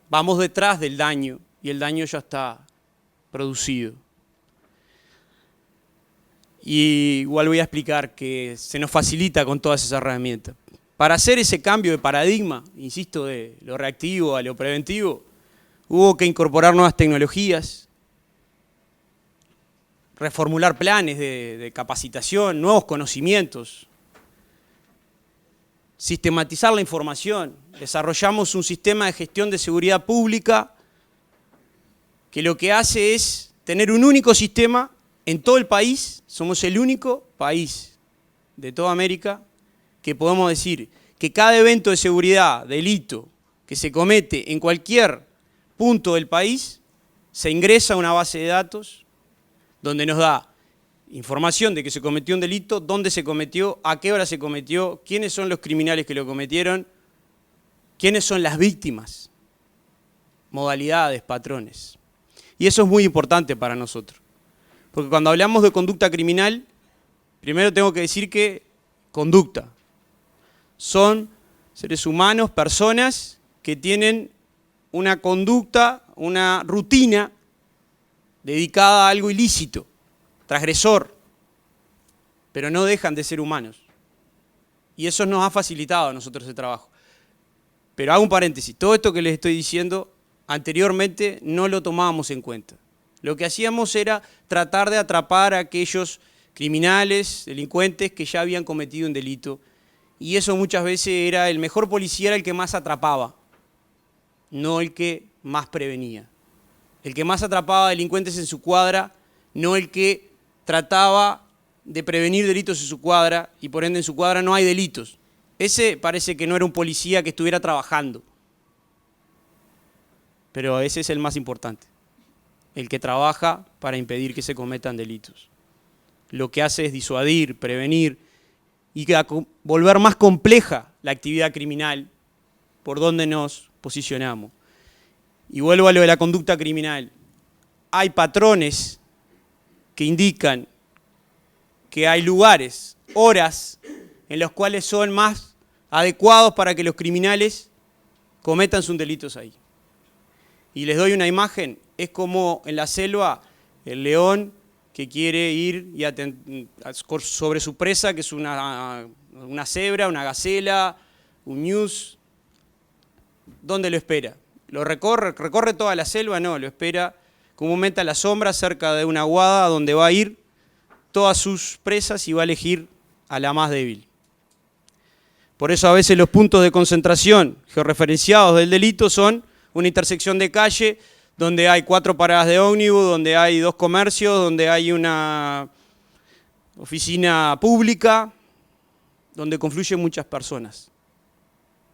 vamos detrás del daño y el daño ya está producido. Y igual voy a explicar que se nos facilita con todas esas herramientas. Para hacer ese cambio de paradigma, insisto, de lo reactivo a lo preventivo, hubo que incorporar nuevas tecnologías, reformular planes de capacitación, nuevos conocimientos, sistematizar la información. Desarrollamos un sistema de gestión de seguridad pública que lo que hace es tener un único sistema en todo el país. Somos el único país de toda América que podemos decir que cada evento de seguridad, delito, que se comete en cualquier punto del país, se ingresa a una base de datos donde nos da información de que se cometió un delito, dónde se cometió, a qué hora se cometió, quiénes son los criminales que lo cometieron, quiénes son las víctimas, modalidades, patrones. Y eso es muy importante para nosotros. Porque cuando hablamos de conducta criminal, primero tengo que decir que conducta. Son seres humanos, personas que tienen una conducta, una rutina dedicada a algo ilícito, transgresor, pero no dejan de ser humanos. Y eso nos ha facilitado a nosotros el trabajo. Pero hago un paréntesis, todo esto que les estoy diciendo anteriormente no lo tomábamos en cuenta. Lo que hacíamos era tratar de atrapar a aquellos criminales, delincuentes que ya habían cometido un delito. Y eso muchas veces era el mejor policía, era el que más atrapaba, no el que más prevenía. El que más atrapaba delincuentes en su cuadra, no el que trataba de prevenir delitos en su cuadra, y por ende en su cuadra no hay delitos. Ese parece que no era un policía que estuviera trabajando. Pero ese es el más importante. El que trabaja para impedir que se cometan delitos. Lo que hace es disuadir, prevenir y a volver más compleja la actividad criminal por donde nos posicionamos. Y vuelvo a lo de la conducta criminal. Hay patrones que indican que hay lugares, horas, en los cuales son más adecuados para que los criminales cometan sus delitos ahí. Y les doy una imagen, es como en la selva el león que quiere ir sobre su presa, que es una cebra, una gacela, un ñus. ¿Dónde lo espera? ¿Lo recorre toda la selva? No, lo espera comúnmente a la sombra cerca de una aguada donde va a ir todas sus presas y va a elegir a la más débil. Por eso a veces los puntos de concentración georreferenciados del delito son una intersección de calle donde hay 4 paradas de ómnibus, donde hay 2 comercios, donde hay una oficina pública, donde confluyen muchas personas.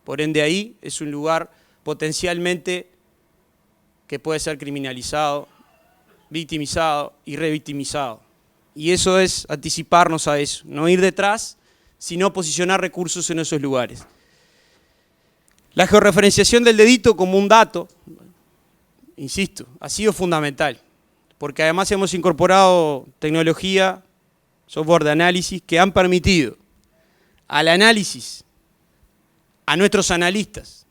Por ende ahí es un lugar potencialmente que puede ser criminalizado, victimizado y revictimizado. Y eso es anticiparnos a eso, no ir detrás, sino posicionar recursos en esos lugares. La georreferenciación del delito como un dato, insisto, ha sido fundamental, porque además hemos incorporado tecnología, software de análisis que han permitido al análisis, a nuestros analistas,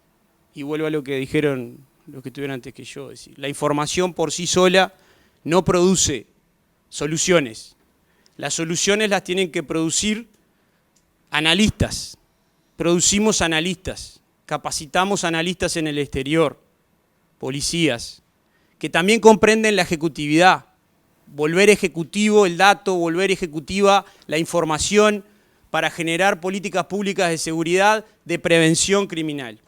y vuelvo a lo que dijeron los que estuvieron antes que yo, es decir, la información por sí sola no produce soluciones. Las soluciones las tienen que producir analistas. Producimos analistas, capacitamos analistas en el exterior, policías, que también comprenden la ejecutividad, volver ejecutivo el dato, volver ejecutiva la información para generar políticas públicas de seguridad, de prevención criminal.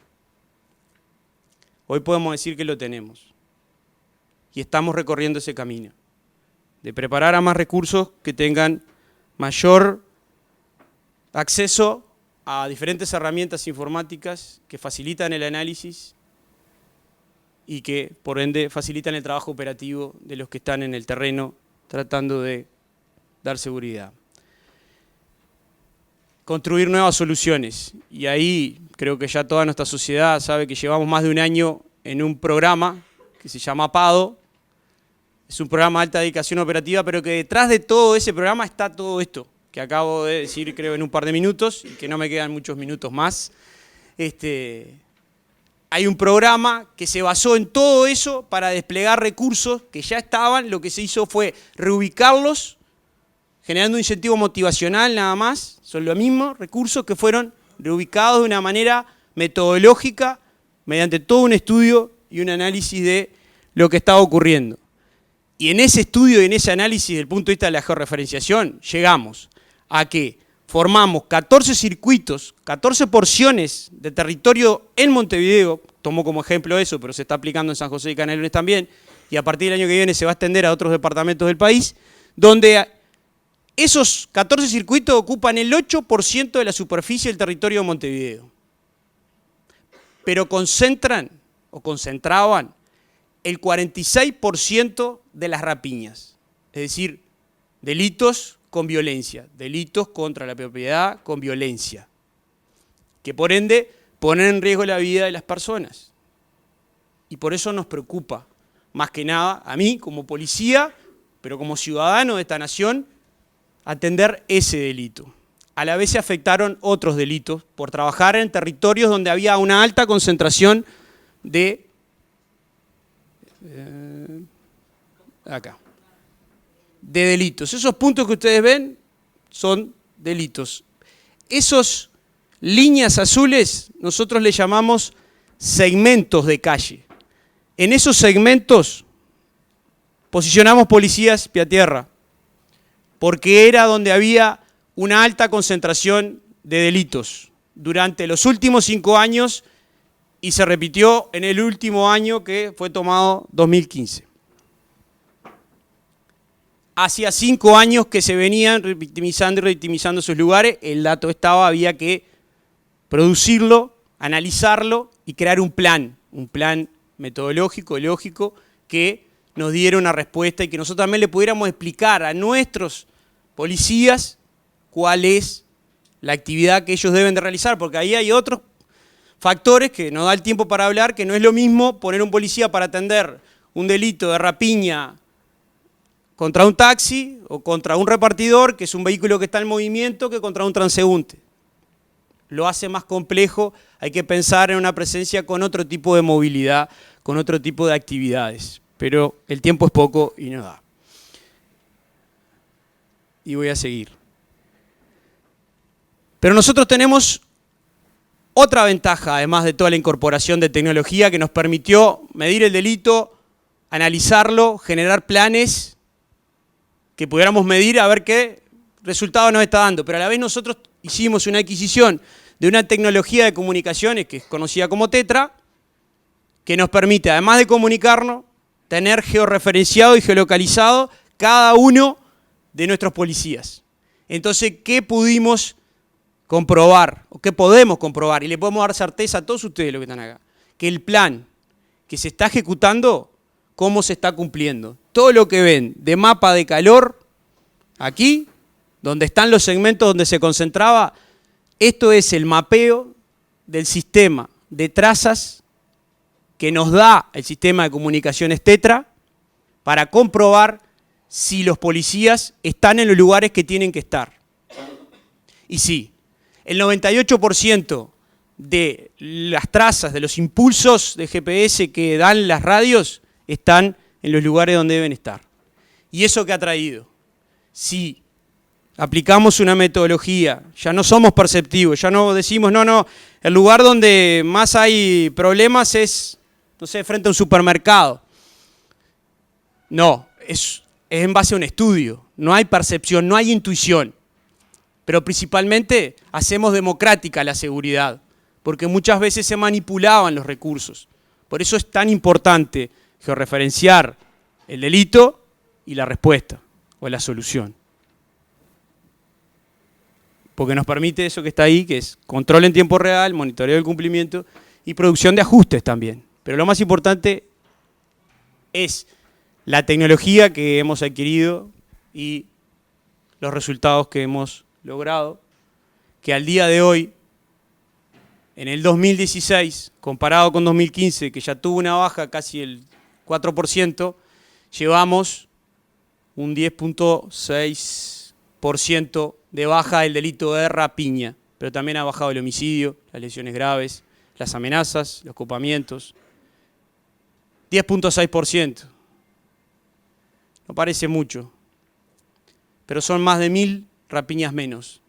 Hoy podemos decir que lo tenemos y estamos recorriendo ese camino, de preparar a más recursos que tengan mayor acceso a diferentes herramientas informáticas que facilitan el análisis y que, por ende, facilitan el trabajo operativo de los que están en el terreno tratando de dar seguridad. Construir nuevas soluciones. Y ahí creo que ya toda nuestra sociedad sabe que llevamos más de un año en un programa que se llama PADO. Es un programa de alta dedicación operativa, pero que detrás de todo ese programa está todo esto que acabo de decir, creo, en un par de minutos, y que no me quedan muchos minutos más. Hay un programa que se basó en todo eso para desplegar recursos que ya estaban. Lo que se hizo fue reubicarlos, generando un incentivo motivacional nada más. Son los mismos recursos que fueron reubicados de una manera metodológica, mediante todo un estudio y un análisis de lo que estaba ocurriendo. Y en ese estudio y en ese análisis, desde el punto de vista de la georreferenciación, llegamos a que formamos 14 circuitos, 14 porciones de territorio en Montevideo, tomo como ejemplo eso, pero se está aplicando en San José y Canelones también, y a partir del año que viene se va a extender a otros departamentos del país, donde esos 14 circuitos ocupan el 8% de la superficie del territorio de Montevideo, pero concentran o concentraban el 46% de las rapiñas, es decir, delitos con violencia, delitos contra la propiedad con violencia, que por ende ponen en riesgo la vida de las personas. Y por eso nos preocupa, más que nada, a mí como policía, pero como ciudadano de esta nación, atender ese delito. A la vez se afectaron otros delitos por trabajar en territorios donde había una alta concentración de de delitos. Esos puntos que ustedes ven son delitos. Esas líneas azules nosotros le llamamos segmentos de calle. En esos segmentos posicionamos policías pie a tierra, porque era donde había una alta concentración de delitos durante los últimos 5 años y se repitió en el último año que fue tomado 2015. Hacía 5 años que se venían revictimizando y revictimizando esos lugares, el dato estaba, había que producirlo, analizarlo y crear un plan metodológico, lógico, que nos diera una respuesta y que nosotros también le pudiéramos explicar a nuestros policías cuál es la actividad que ellos deben de realizar, porque ahí hay otros factores que no da el tiempo para hablar, que no es lo mismo poner un policía para atender un delito de rapiña contra un taxi o contra un repartidor, que es un vehículo que está en movimiento, que contra un transeúnte. Lo hace más complejo, hay que pensar en una presencia con otro tipo de movilidad, con otro tipo de actividades. Pero el tiempo es poco y no da. Y voy a seguir. Pero nosotros tenemos otra ventaja, además de toda la incorporación de tecnología que nos permitió medir el delito, analizarlo, generar planes que pudiéramos medir a ver qué resultado nos está dando. Pero a la vez nosotros hicimos una adquisición de una tecnología de comunicaciones que es conocida como TETRA, que nos permite, además de comunicarnos, tener georreferenciado y geolocalizado cada uno de nuestros policías. Entonces, ¿qué pudimos comprobar? ¿O qué podemos comprobar? Y le podemos dar certeza a todos ustedes los que están acá. Que el plan que se está ejecutando, cómo se está cumpliendo. Todo lo que ven de mapa de calor, aquí, donde están los segmentos donde se concentraba, esto es el mapeo del sistema de trazas que nos da el sistema de comunicaciones TETRA para comprobar si los policías están en los lugares que tienen que estar. Y sí, el 98% de las trazas, de los impulsos de GPS que dan las radios, están en los lugares donde deben estar. ¿Y eso qué ha traído? Si aplicamos una metodología, ya no somos perceptivos, ya no decimos, no, el lugar donde más hay problemas es, no sé, frente a un supermercado. No, es en base a un estudio, no hay percepción, no hay intuición. Pero principalmente hacemos democrática la seguridad, porque muchas veces se manipulaban los recursos. Por eso es tan importante georreferenciar el delito y la respuesta o la solución. Porque nos permite eso que está ahí, que es control en tiempo real, monitoreo del cumplimiento y producción de ajustes también. Pero lo más importante es la tecnología que hemos adquirido y los resultados que hemos logrado, que al día de hoy, en el 2016, comparado con 2015, que ya tuvo una baja casi el 4%, llevamos un 10.6% de baja del delito de rapiña, pero también ha bajado el homicidio, las lesiones graves, las amenazas, los copamientos. 10.6%. No parece mucho, pero son más de 1000 rapiñas menos.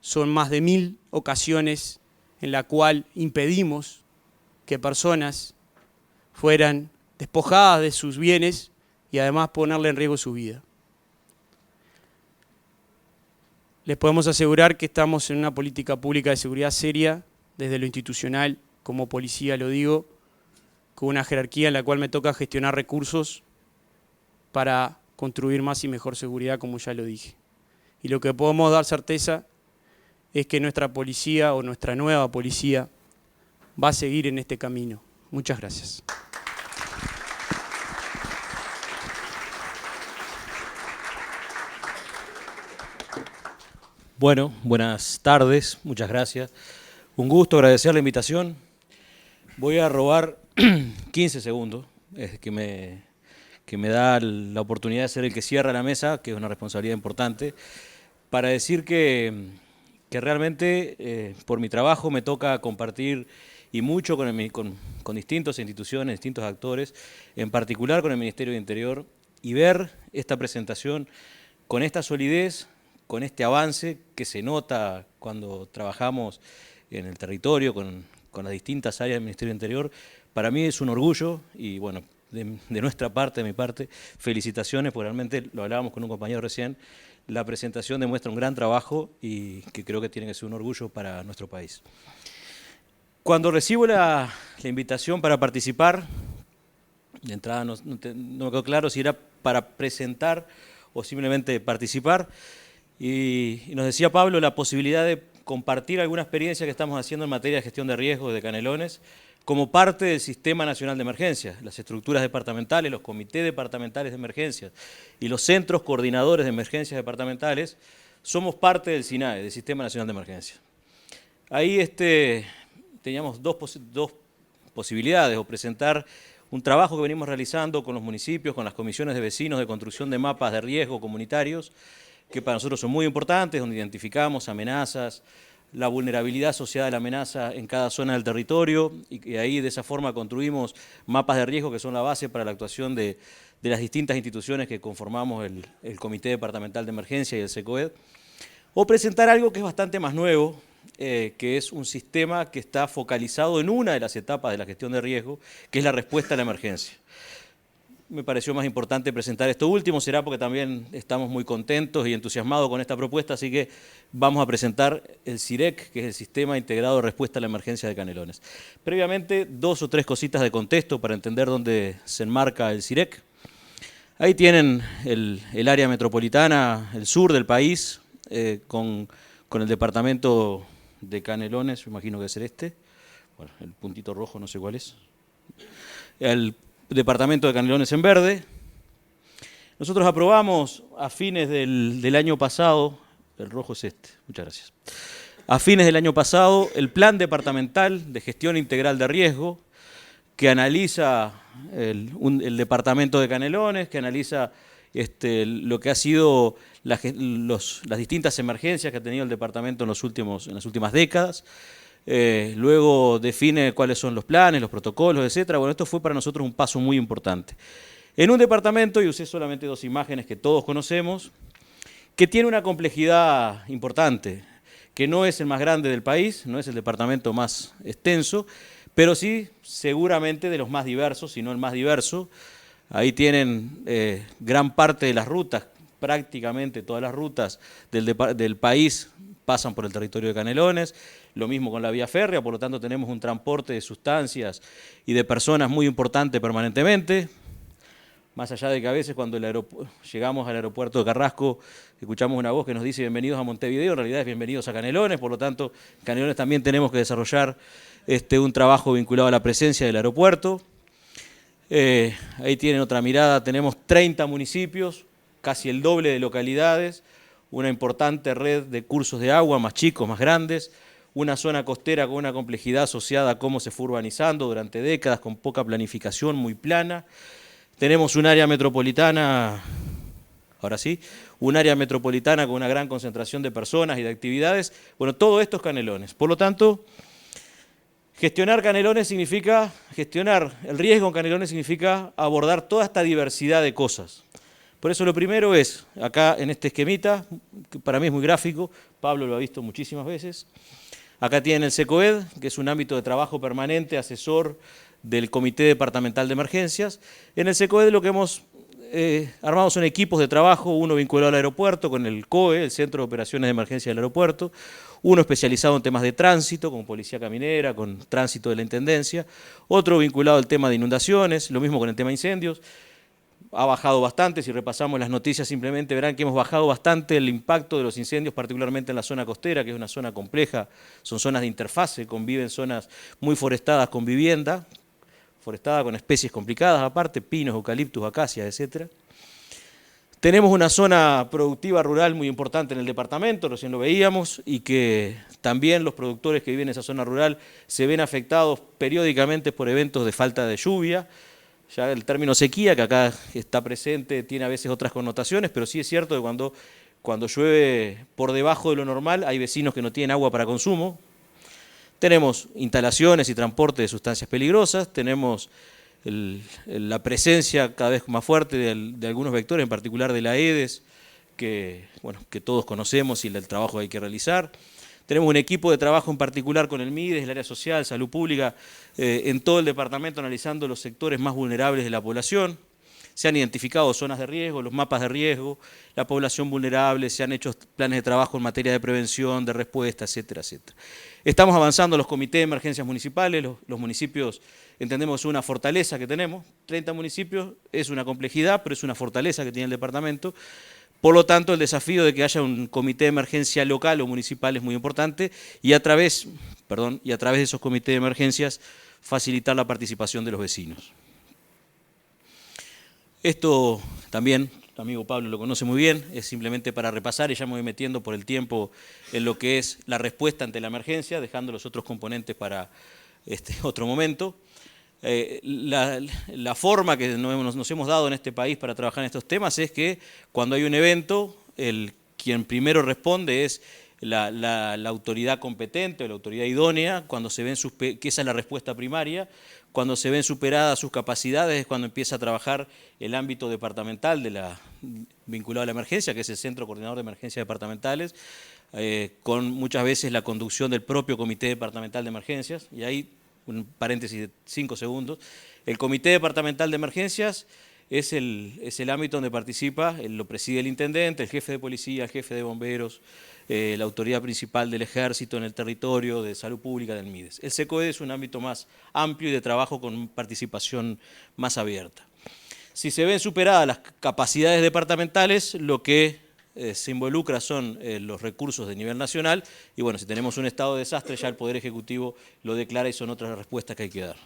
Son más de 1000 ocasiones en la cual impedimos que personas fueran despojadas de sus bienes y además ponerle en riesgo su vida. Les podemos asegurar que estamos en una política pública de seguridad seria, desde lo institucional, como policía lo digo, con una jerarquía en la cual me toca gestionar recursos para construir más y mejor seguridad, como ya lo dije. Y lo que podemos dar certeza es que nuestra policía o nuestra nueva policía va a seguir en este camino. Muchas gracias. Bueno, buenas tardes, muchas gracias. Un gusto, agradecer la invitación. Voy a robar 15 segundos, que me da la oportunidad de ser el que cierra la mesa, que es una responsabilidad importante, para decir que realmente por mi trabajo me toca compartir y mucho con distintas instituciones, distintos actores, en particular con el Ministerio de Interior, y ver esta presentación con esta solidez, con este avance que se nota cuando trabajamos en el territorio, con las distintas áreas del Ministerio del Interior. Para mí es un orgullo y bueno, de nuestra parte, de mi parte, felicitaciones, porque realmente, lo hablábamos con un compañero recién, la presentación demuestra un gran trabajo y que creo que tiene que ser un orgullo para nuestro país. Cuando recibo la invitación para participar, de entrada no me quedó claro si era para presentar o simplemente participar, y nos decía Pablo la posibilidad de compartir alguna experiencia que estamos haciendo en materia de gestión de riesgos de Canelones como parte del Sistema Nacional de Emergencias, las estructuras departamentales, los comités departamentales de emergencias y los centros coordinadores de emergencias departamentales somos parte del SINAE, del Sistema Nacional de Emergencia. Ahí teníamos dos posibilidades, o presentar un trabajo que venimos realizando con los municipios, con las comisiones de vecinos de construcción de mapas de riesgo comunitarios, que para nosotros son muy importantes, donde identificamos amenazas, la vulnerabilidad asociada a la amenaza en cada zona del territorio, y que ahí de esa forma construimos mapas de riesgo que son la base para la actuación de las distintas instituciones que conformamos el Comité Departamental de Emergencia y el SECOED, o presentar algo que es bastante más nuevo, que es un sistema que está focalizado en una de las etapas de la gestión de riesgo, que es la respuesta a la emergencia. Me pareció más importante presentar esto último, será porque también estamos muy contentos y entusiasmados con esta propuesta, así que vamos a presentar el SIREC, que es el Sistema Integrado de Respuesta a la Emergencia de Canelones. Previamente, 2 o 3 cositas de contexto para entender dónde se enmarca el SIREC. Ahí tienen el área metropolitana, el sur del país, con el departamento de Canelones, me imagino que es bueno, el puntito rojo no sé cuál es, el departamento de Canelones en verde. Nosotros aprobamos a fines del año pasado, el rojo es muchas gracias, a fines del año pasado el Plan Departamental de Gestión Integral de Riesgo, que analiza el departamento de Canelones, que analiza lo que ha sido las distintas emergencias que ha tenido el departamento en las últimas décadas. Luego define cuáles son los planes, los protocolos, etcétera. Bueno, esto fue para nosotros un paso muy importante. En un departamento, y usé solamente 2 imágenes que todos conocemos, que tiene una complejidad importante, que no es el más grande del país, no es el departamento más extenso, pero sí seguramente de los más diversos, si no el más diverso. Ahí tienen gran parte de las rutas, prácticamente todas las rutas del país pasan por el territorio de Canelones, lo mismo con la vía férrea, por lo tanto tenemos un transporte de sustancias y de personas muy importante permanentemente, más allá de que a veces cuando llegamos al aeropuerto de Carrasco escuchamos una voz que nos dice bienvenidos a Montevideo, en realidad es bienvenidos a Canelones, por lo tanto en Canelones también tenemos que desarrollar un trabajo vinculado a la presencia del aeropuerto. Ahí tienen otra mirada, tenemos 30 municipios, casi el doble de localidades, una importante red de cursos de agua, más chicos, más grandes, una zona costera con una complejidad asociada a cómo se fue urbanizando durante décadas, con poca planificación, muy plana. Tenemos un área metropolitana, ahora sí, un área metropolitana con una gran concentración de personas y de actividades. Bueno, todo esto es Canelones. Por lo tanto, gestionar Canelones significa, gestionar el riesgo en Canelones significa abordar toda esta diversidad de cosas. Por eso lo primero es, acá en este esquemita, que para mí es muy gráfico, Pablo lo ha visto muchísimas veces, acá tienen el SECOED, que es un ámbito de trabajo permanente, asesor del Comité Departamental de Emergencias. En el SECOED lo que hemos armado son equipos de trabajo, uno vinculado al aeropuerto con el COE, el Centro de Operaciones de Emergencia del Aeropuerto, uno especializado en temas de tránsito, como policía caminera, con tránsito de la Intendencia, otro vinculado al tema de inundaciones, lo mismo con el tema de incendios. Ha bajado bastante, si repasamos las noticias simplemente verán que hemos bajado bastante el impacto de los incendios, particularmente en la zona costera, que es una zona compleja, son zonas de interfase, conviven zonas muy forestadas con vivienda, forestada con especies complicadas aparte, pinos, eucaliptus, acacias, etc. Tenemos una zona productiva rural muy importante en el departamento, recién lo veíamos, y que también los productores que viven en esa zona rural se ven afectados periódicamente por eventos de falta de lluvia. Ya el término sequía, que acá está presente, tiene a veces otras connotaciones, pero sí es cierto que cuando llueve por debajo de lo normal hay vecinos que no tienen agua para consumo. Tenemos instalaciones y transporte de sustancias peligrosas, tenemos la presencia cada vez más fuerte de algunos vectores, en particular de la Aedes, que todos conocemos y el trabajo que hay que realizar. Tenemos un equipo de trabajo en particular con el MIDES, el área social, salud pública, en todo el departamento analizando los sectores más vulnerables de la población. Se han identificado zonas de riesgo, los mapas de riesgo, la población vulnerable, se han hecho planes de trabajo en materia de prevención, de respuesta, etcétera, etcétera. Estamos avanzando los comités de emergencias municipales, los municipios entendemos que es una fortaleza que tenemos, 30 municipios, es una complejidad, pero es una fortaleza que tiene el departamento. Por lo tanto, el desafío de que haya un comité de emergencia local o municipal es muy importante y a través de esos comités de emergencias facilitar la participación de los vecinos. Esto también amigo Pablo lo conoce muy bien, es simplemente para repasar y ya me voy metiendo por el tiempo en lo que es la respuesta ante la emergencia, dejando los otros componentes para otro momento. La forma que nos hemos dado en este país para trabajar en estos temas es que cuando hay un evento, quien primero responde es la autoridad competente o la autoridad idónea, cuando se ven que esa es la respuesta primaria. Cuando se ven superadas sus capacidades es cuando empieza a trabajar el ámbito departamental vinculado a la emergencia, que es el Centro Coordinador de Emergencias Departamentales, con muchas veces la conducción del propio Comité Departamental de Emergencias. Y ahí, un paréntesis de 5 segundos, el Comité Departamental de Emergencias es el ámbito donde participa, lo preside el intendente, el jefe de policía, el jefe de bomberos, la autoridad principal del ejército en el territorio, de salud pública, del MIDES. El SECOED es un ámbito más amplio y de trabajo con participación más abierta. Si se ven superadas las capacidades departamentales, lo que se involucra son los recursos de nivel nacional y bueno, si tenemos un estado de desastre ya el Poder Ejecutivo lo declara y son otras respuestas que hay que dar.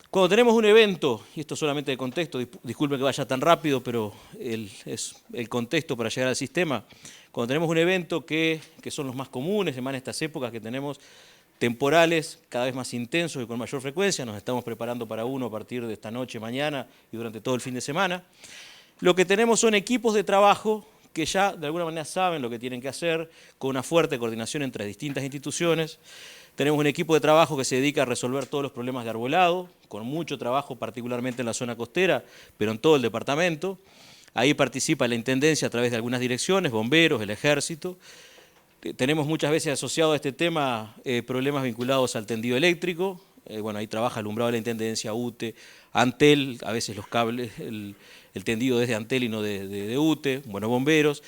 Cuando tenemos un evento, y esto solamente de contexto, disculpe que vaya tan rápido, pero es el contexto para llegar al sistema. Cuando tenemos un evento que son los más comunes, además en estas épocas que tenemos temporales cada vez más intensos y con mayor frecuencia, nos estamos preparando para uno a partir de esta noche, mañana y durante todo el fin de semana. Lo que tenemos son equipos de trabajo que ya de alguna manera saben lo que tienen que hacer, con una fuerte coordinación entre distintas instituciones. Tenemos un equipo de trabajo que se dedica a resolver todos los problemas de arbolado, con mucho trabajo particularmente en la zona costera, pero en todo el departamento. Ahí participa la Intendencia a través de algunas direcciones, bomberos, el ejército. Tenemos muchas veces asociado a este tema problemas vinculados al tendido eléctrico. Bueno, ahí trabaja alumbrado de la Intendencia, UTE, Antel, a veces los cables, el tendido desde Antel y no de UTE, bueno, bomberos.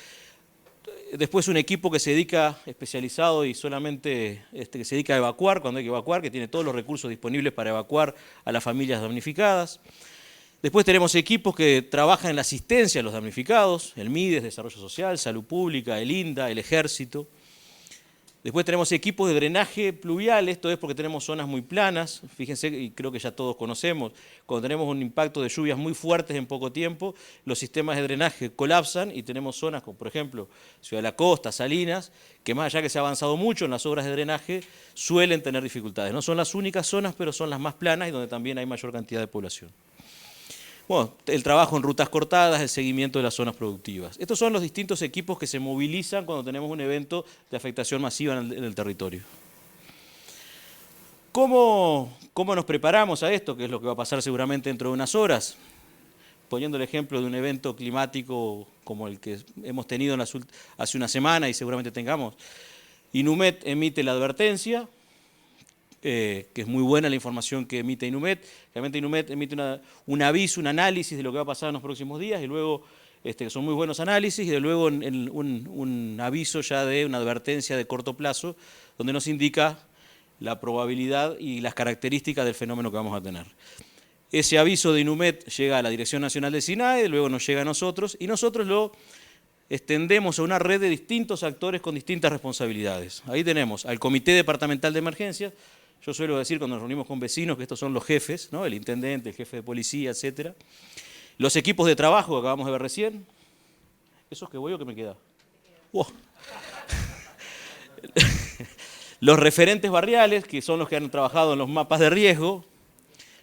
Después un equipo que se dedica, especializado y solamente que se dedica a evacuar, cuando hay que evacuar, que tiene todos los recursos disponibles para evacuar a las familias damnificadas. Después tenemos equipos que trabajan en la asistencia a los damnificados, el MIDES, Desarrollo Social, Salud Pública, el INDA, el Ejército. Después tenemos equipos de drenaje pluvial, esto es porque tenemos zonas muy planas, fíjense, y creo que ya todos conocemos, cuando tenemos un impacto de lluvias muy fuertes en poco tiempo, los sistemas de drenaje colapsan y tenemos zonas como, por ejemplo, Ciudad de la Costa, Salinas, que más allá que se ha avanzado mucho en las obras de drenaje, suelen tener dificultades. No son las únicas zonas, pero son las más planas y donde también hay mayor cantidad de población. Bueno, el trabajo en rutas cortadas, el seguimiento de las zonas productivas. Estos son los distintos equipos que se movilizan cuando tenemos un evento de afectación masiva en el territorio. ¿Cómo nos preparamos a esto? Que es lo que va a pasar seguramente dentro de unas horas. Poniendo el ejemplo de un evento climático como el que hemos tenido hace una semana y seguramente tengamos. INUMED emite la advertencia, que es muy buena la información que emite INUMED. Realmente INUMED emite un aviso, un análisis de lo que va a pasar en los próximos días y luego, que son muy buenos análisis, y de luego un aviso ya de una advertencia de corto plazo, donde nos indica la probabilidad y las características del fenómeno que vamos a tener. Ese aviso de INUMED llega a la Dirección Nacional del SINAE, luego nos llega a nosotros, y nosotros lo extendemos a una red de distintos actores con distintas responsabilidades. Ahí tenemos al Comité Departamental de Emergencias. Yo suelo decir cuando nos reunimos con vecinos que estos son los jefes, ¿no? El intendente, el jefe de policía, etc. Los equipos de trabajo que acabamos de ver recién. ¿Eso es que voy o que me queda? Wow. Los referentes barriales, que son los que han trabajado en los mapas de riesgo,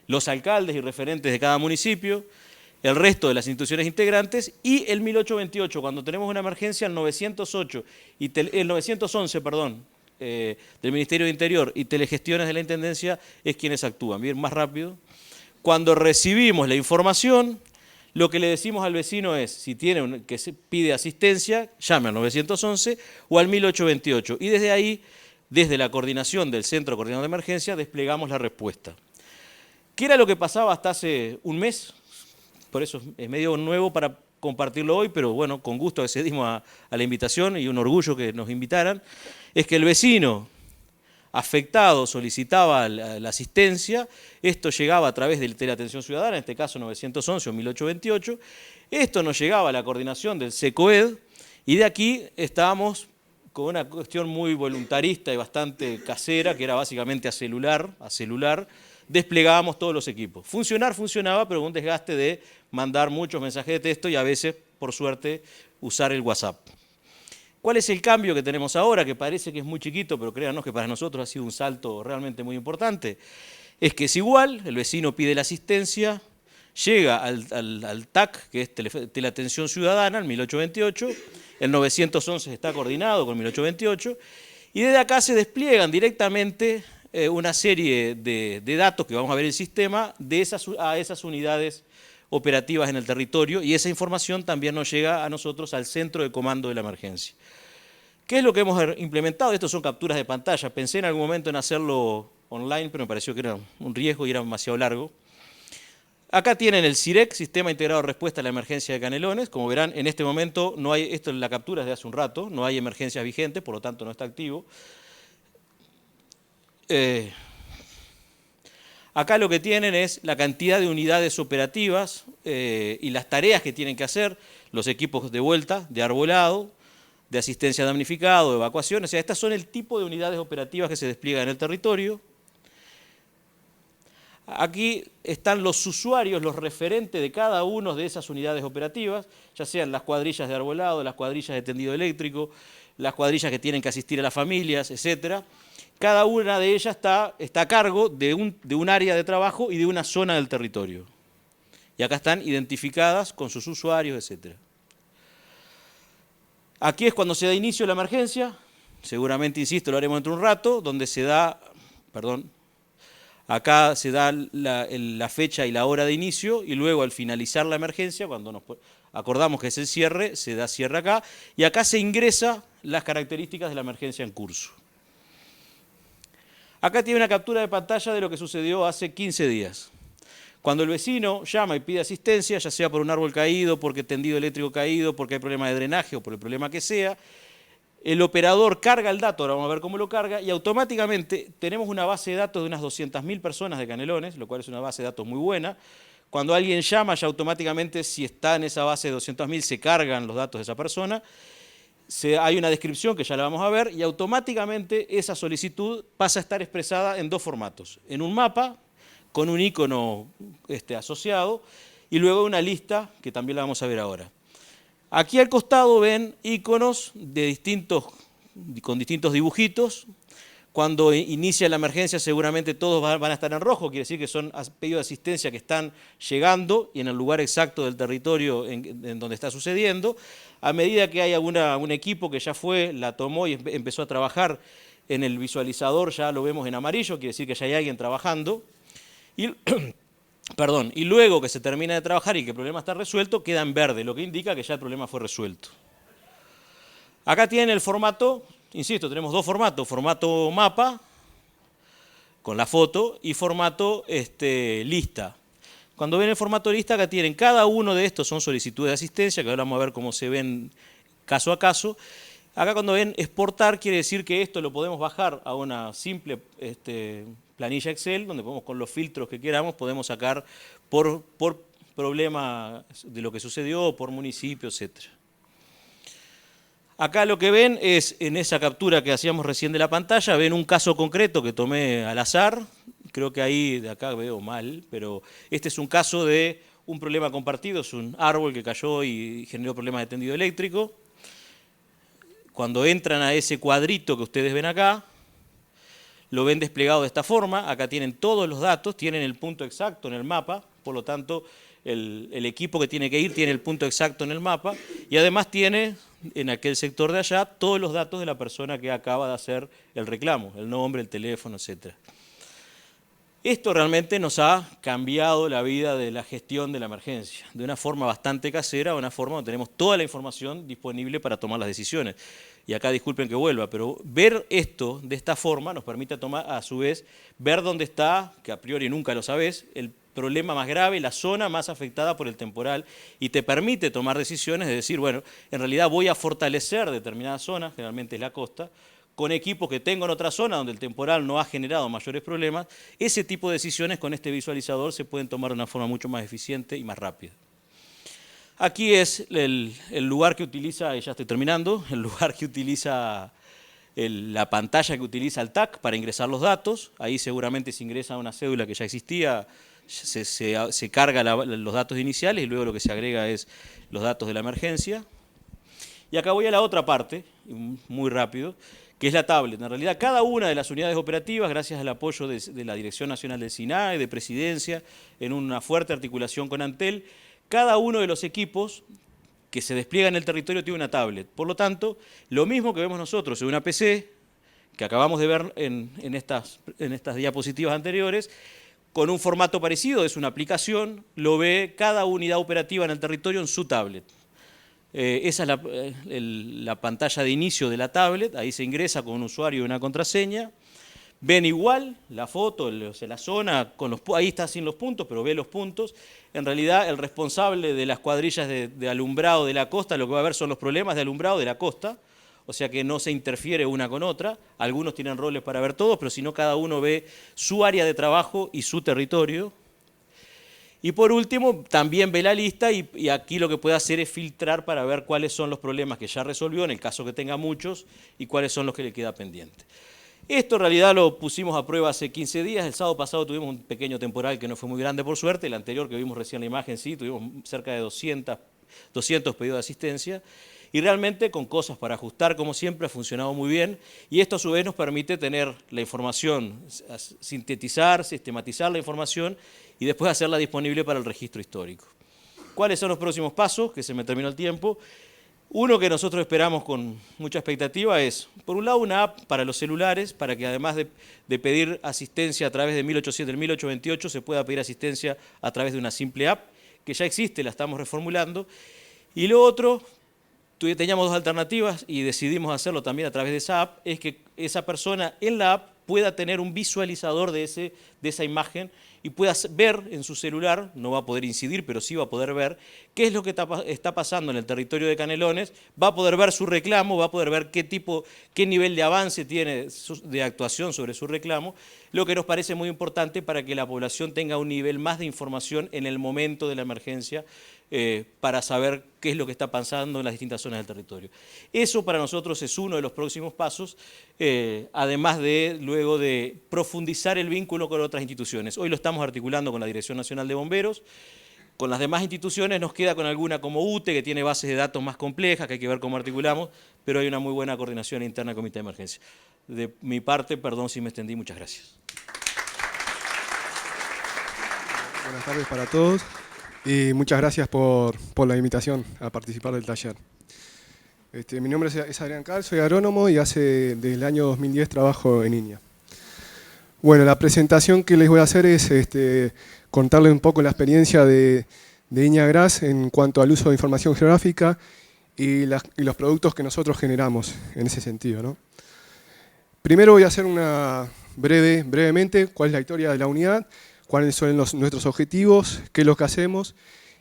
los alcaldes y referentes de cada municipio, el resto de las instituciones integrantes y el 1828, cuando tenemos una emergencia, el 908 y el 911, perdón, del Ministerio de Interior y Telegestiones de la Intendencia es quienes actúan. Bien, más rápido. Cuando recibimos la información, lo que le decimos al vecino es, si tiene que pide asistencia, llame al 911 o al 1828. Y desde ahí, desde la coordinación del Centro Coordinador de Emergencia, desplegamos la respuesta. ¿Qué era lo que pasaba hasta hace un mes? Por eso es medio nuevo para compartirlo hoy, pero bueno, con gusto accedimos a la invitación y un orgullo que nos invitaran. Es que el vecino afectado solicitaba la asistencia, esto llegaba a través de la atención ciudadana, en este caso 911 o 1828, esto nos llegaba a la coordinación del SECOED y de aquí estábamos con una cuestión muy voluntarista y bastante casera, que era básicamente a celular, desplegábamos todos los equipos. Funcionaba, pero con un desgaste de mandar muchos mensajes de texto y a veces, por suerte, usar el WhatsApp. ¿Cuál es el cambio que tenemos ahora? Que parece que es muy chiquito, pero créanos que para nosotros ha sido un salto realmente muy importante. Es que es igual, el vecino pide la asistencia, llega al TAC, que es Teleatención Ciudadana, el 1828, el 911 está coordinado con el 1828, y desde acá se despliegan directamente una serie de datos que vamos a ver en el sistema a esas unidades operativas en el territorio, y esa información también nos llega a nosotros al centro de comando de la emergencia. ¿Qué es lo que hemos implementado? Estos son capturas de pantalla. Pensé en algún momento en hacerlo online, pero me pareció que era un riesgo y era demasiado largo. Acá tienen el SIREC, Sistema Integrado de Respuesta a la Emergencia de Canelones. Como verán, en este momento no hay, esto es la captura de hace un rato, no hay emergencias vigentes, por lo tanto no está activo. Acá lo que tienen es la cantidad de unidades operativas y las tareas que tienen que hacer, los equipos de vuelta, de arbolado, de asistencia a damnificado, de evacuación. O sea, estas son el tipo de unidades operativas que se despliegan en el territorio. Aquí están los usuarios, los referentes de cada una de esas unidades operativas, ya sean las cuadrillas de arbolado, las cuadrillas de tendido eléctrico, las cuadrillas que tienen que asistir a las familias, etc. Cada una de ellas está a cargo de un área de trabajo y de una zona del territorio. Y acá están identificadas con sus usuarios, etc. Aquí es cuando se da inicio a la emergencia, seguramente, insisto, lo haremos dentro de un rato, donde se da, acá se da la fecha y la hora de inicio, y luego al finalizar la emergencia, cuando nos acordamos que es el cierre, se da cierre acá, y acá se ingresa las características de la emergencia en curso. Acá tiene una captura de pantalla de lo que sucedió hace 15 días. Cuando el vecino llama y pide asistencia, ya sea por un árbol caído, porque tendido eléctrico caído, porque hay problema de drenaje o por el problema que sea, el operador carga el dato, ahora vamos a ver cómo lo carga, y automáticamente tenemos una base de datos de unas 200.000 personas de Canelones, lo cual es una base de datos muy buena. Cuando alguien llama, ya automáticamente, si está en esa base de 200.000, se cargan los datos de esa persona. Hay una descripción que ya la vamos a ver, y automáticamente esa solicitud pasa a estar expresada en dos formatos. En un mapa, con un icono asociado, y luego una lista, que también la vamos a ver ahora. Aquí al costado ven iconos con distintos dibujitos. Cuando inicia la emergencia seguramente todos van a estar en rojo, quiere decir que son pedidos de asistencia que están llegando y en el lugar exacto del territorio en donde está sucediendo. A medida que hay algún equipo que ya fue, la tomó y empezó a trabajar en el visualizador, ya lo vemos en amarillo, quiere decir que ya hay alguien trabajando. Y luego que se termina de trabajar y que el problema está resuelto, queda en verde, lo que indica que ya el problema fue resuelto. Acá tienen el formato, insisto, tenemos dos formatos, formato mapa, con la foto, y formato lista. Cuando ven el formato lista, acá tienen, cada uno de estos son solicitudes de asistencia, que ahora vamos a ver cómo se ven caso a caso. Acá cuando ven exportar, quiere decir que esto lo podemos bajar a una simple planilla Excel, donde podemos, con los filtros que queramos, podemos sacar por problema de lo que sucedió, por municipio, etc. Acá lo que ven es, en esa captura que hacíamos recién de la pantalla, ven un caso concreto que tomé al azar. Creo que ahí, de acá veo mal, pero este es un caso de un problema compartido, es un árbol que cayó y generó problemas de tendido eléctrico. Cuando entran a ese cuadrito que ustedes ven acá, lo ven desplegado de esta forma. Acá tienen todos los datos, tienen el punto exacto en el mapa, por lo tanto el equipo que tiene que ir tiene el punto exacto en el mapa, y además tiene en aquel sector de allá todos los datos de la persona que acaba de hacer el reclamo, el nombre, el teléfono, etc. Esto realmente nos ha cambiado la vida de la gestión de la emergencia, de una forma bastante casera, de una forma donde tenemos toda la información disponible para tomar las decisiones. Y acá disculpen que vuelva, pero ver esto de esta forma nos permite tomar, a su vez, ver dónde está, que a priori nunca lo sabés, el problema más grave, la zona más afectada por el temporal, y te permite tomar decisiones de decir, bueno, en realidad voy a fortalecer determinada zona, generalmente es la costa, con equipos que tengo en otra zona donde el temporal no ha generado mayores problemas. Ese tipo de decisiones con este visualizador se pueden tomar de una forma mucho más eficiente y más rápida. Aquí es el lugar que utiliza, y ya estoy terminando, el lugar que utiliza la pantalla que utiliza el TAC para ingresar los datos. Ahí seguramente se ingresa una cédula que ya existía, se carga los datos iniciales y luego lo que se agrega es los datos de la emergencia. Y acá voy a la otra parte, muy rápido, que es la tablet. En realidad, cada una de las unidades operativas, gracias al apoyo de la Dirección Nacional del SINAE, de Presidencia, en una fuerte articulación con Antel, cada uno de los equipos que se despliega en el territorio tiene una tablet. Por lo tanto, lo mismo que vemos nosotros en una PC, que acabamos de ver en estas diapositivas anteriores, con un formato parecido, es una aplicación, lo ve cada unidad operativa en el territorio en su tablet. Esa es la pantalla de inicio de la tablet, ahí se ingresa con un usuario y una contraseña. Ven igual la foto, la zona, ahí está sin los puntos, pero ve los puntos. En realidad, el responsable de las cuadrillas de alumbrado de la costa, lo que va a ver son los problemas de alumbrado de la costa, o sea que no se interfiere una con otra. Algunos tienen roles para ver todos, pero si no, cada uno ve su área de trabajo y su territorio. Y por último, también ve la lista y aquí lo que puede hacer es filtrar para ver cuáles son los problemas que ya resolvió, en el caso que tenga muchos, y cuáles son los que le queda pendiente. Esto en realidad lo pusimos a prueba hace 15 días. El sábado pasado tuvimos un pequeño temporal que no fue muy grande por suerte. El anterior que vimos recién la imagen, sí, tuvimos cerca de 200 pedidos de asistencia. Y realmente con cosas para ajustar, como siempre, ha funcionado muy bien. Y esto a su vez nos permite tener la información, sintetizar, sistematizar la información y después hacerla disponible para el registro histórico. ¿Cuáles son los próximos pasos? Que se me terminó el tiempo. Uno que nosotros esperamos con mucha expectativa es, por un lado, una app para los celulares, para que además de pedir asistencia a través de 1828 se pueda pedir asistencia a través de una simple app, que ya existe, la estamos reformulando. Y lo otro, teníamos dos alternativas y decidimos hacerlo también a través de esa app, es que esa persona en la app pueda tener un visualizador de esa imagen y pueda ver en su celular, no va a poder incidir, pero sí va a poder ver qué es lo que está pasando en el territorio de Canelones, va a poder ver su reclamo, va a poder ver qué nivel de avance tiene de actuación sobre su reclamo, lo que nos parece muy importante para que la población tenga un nivel más de información en el momento de la emergencia, para saber qué es lo que está pasando en las distintas zonas del territorio. Eso para nosotros es uno de los próximos pasos, además de luego de profundizar el vínculo con otras instituciones. Hoy lo estamos articulando con la Dirección Nacional de Bomberos. Con las demás instituciones nos queda con alguna como UTE, que tiene bases de datos más complejas, que hay que ver cómo articulamos, pero hay una muy buena coordinación interna del Comité de Emergencia. De mi parte, perdón si me extendí, muchas gracias. Buenas tardes para todos. Y muchas gracias por la invitación a participar del taller. Mi nombre es Adrián Cal, soy agrónomo y desde el año 2010 trabajo en INIA. Bueno, la presentación que les voy a hacer es contarles un poco la experiencia de INIA GRAS en cuanto al uso de información geográfica y los productos que nosotros generamos en ese sentido, ¿no? Primero voy a hacer brevemente cuál es la historia de la unidad, cuáles son nuestros objetivos, qué es lo que hacemos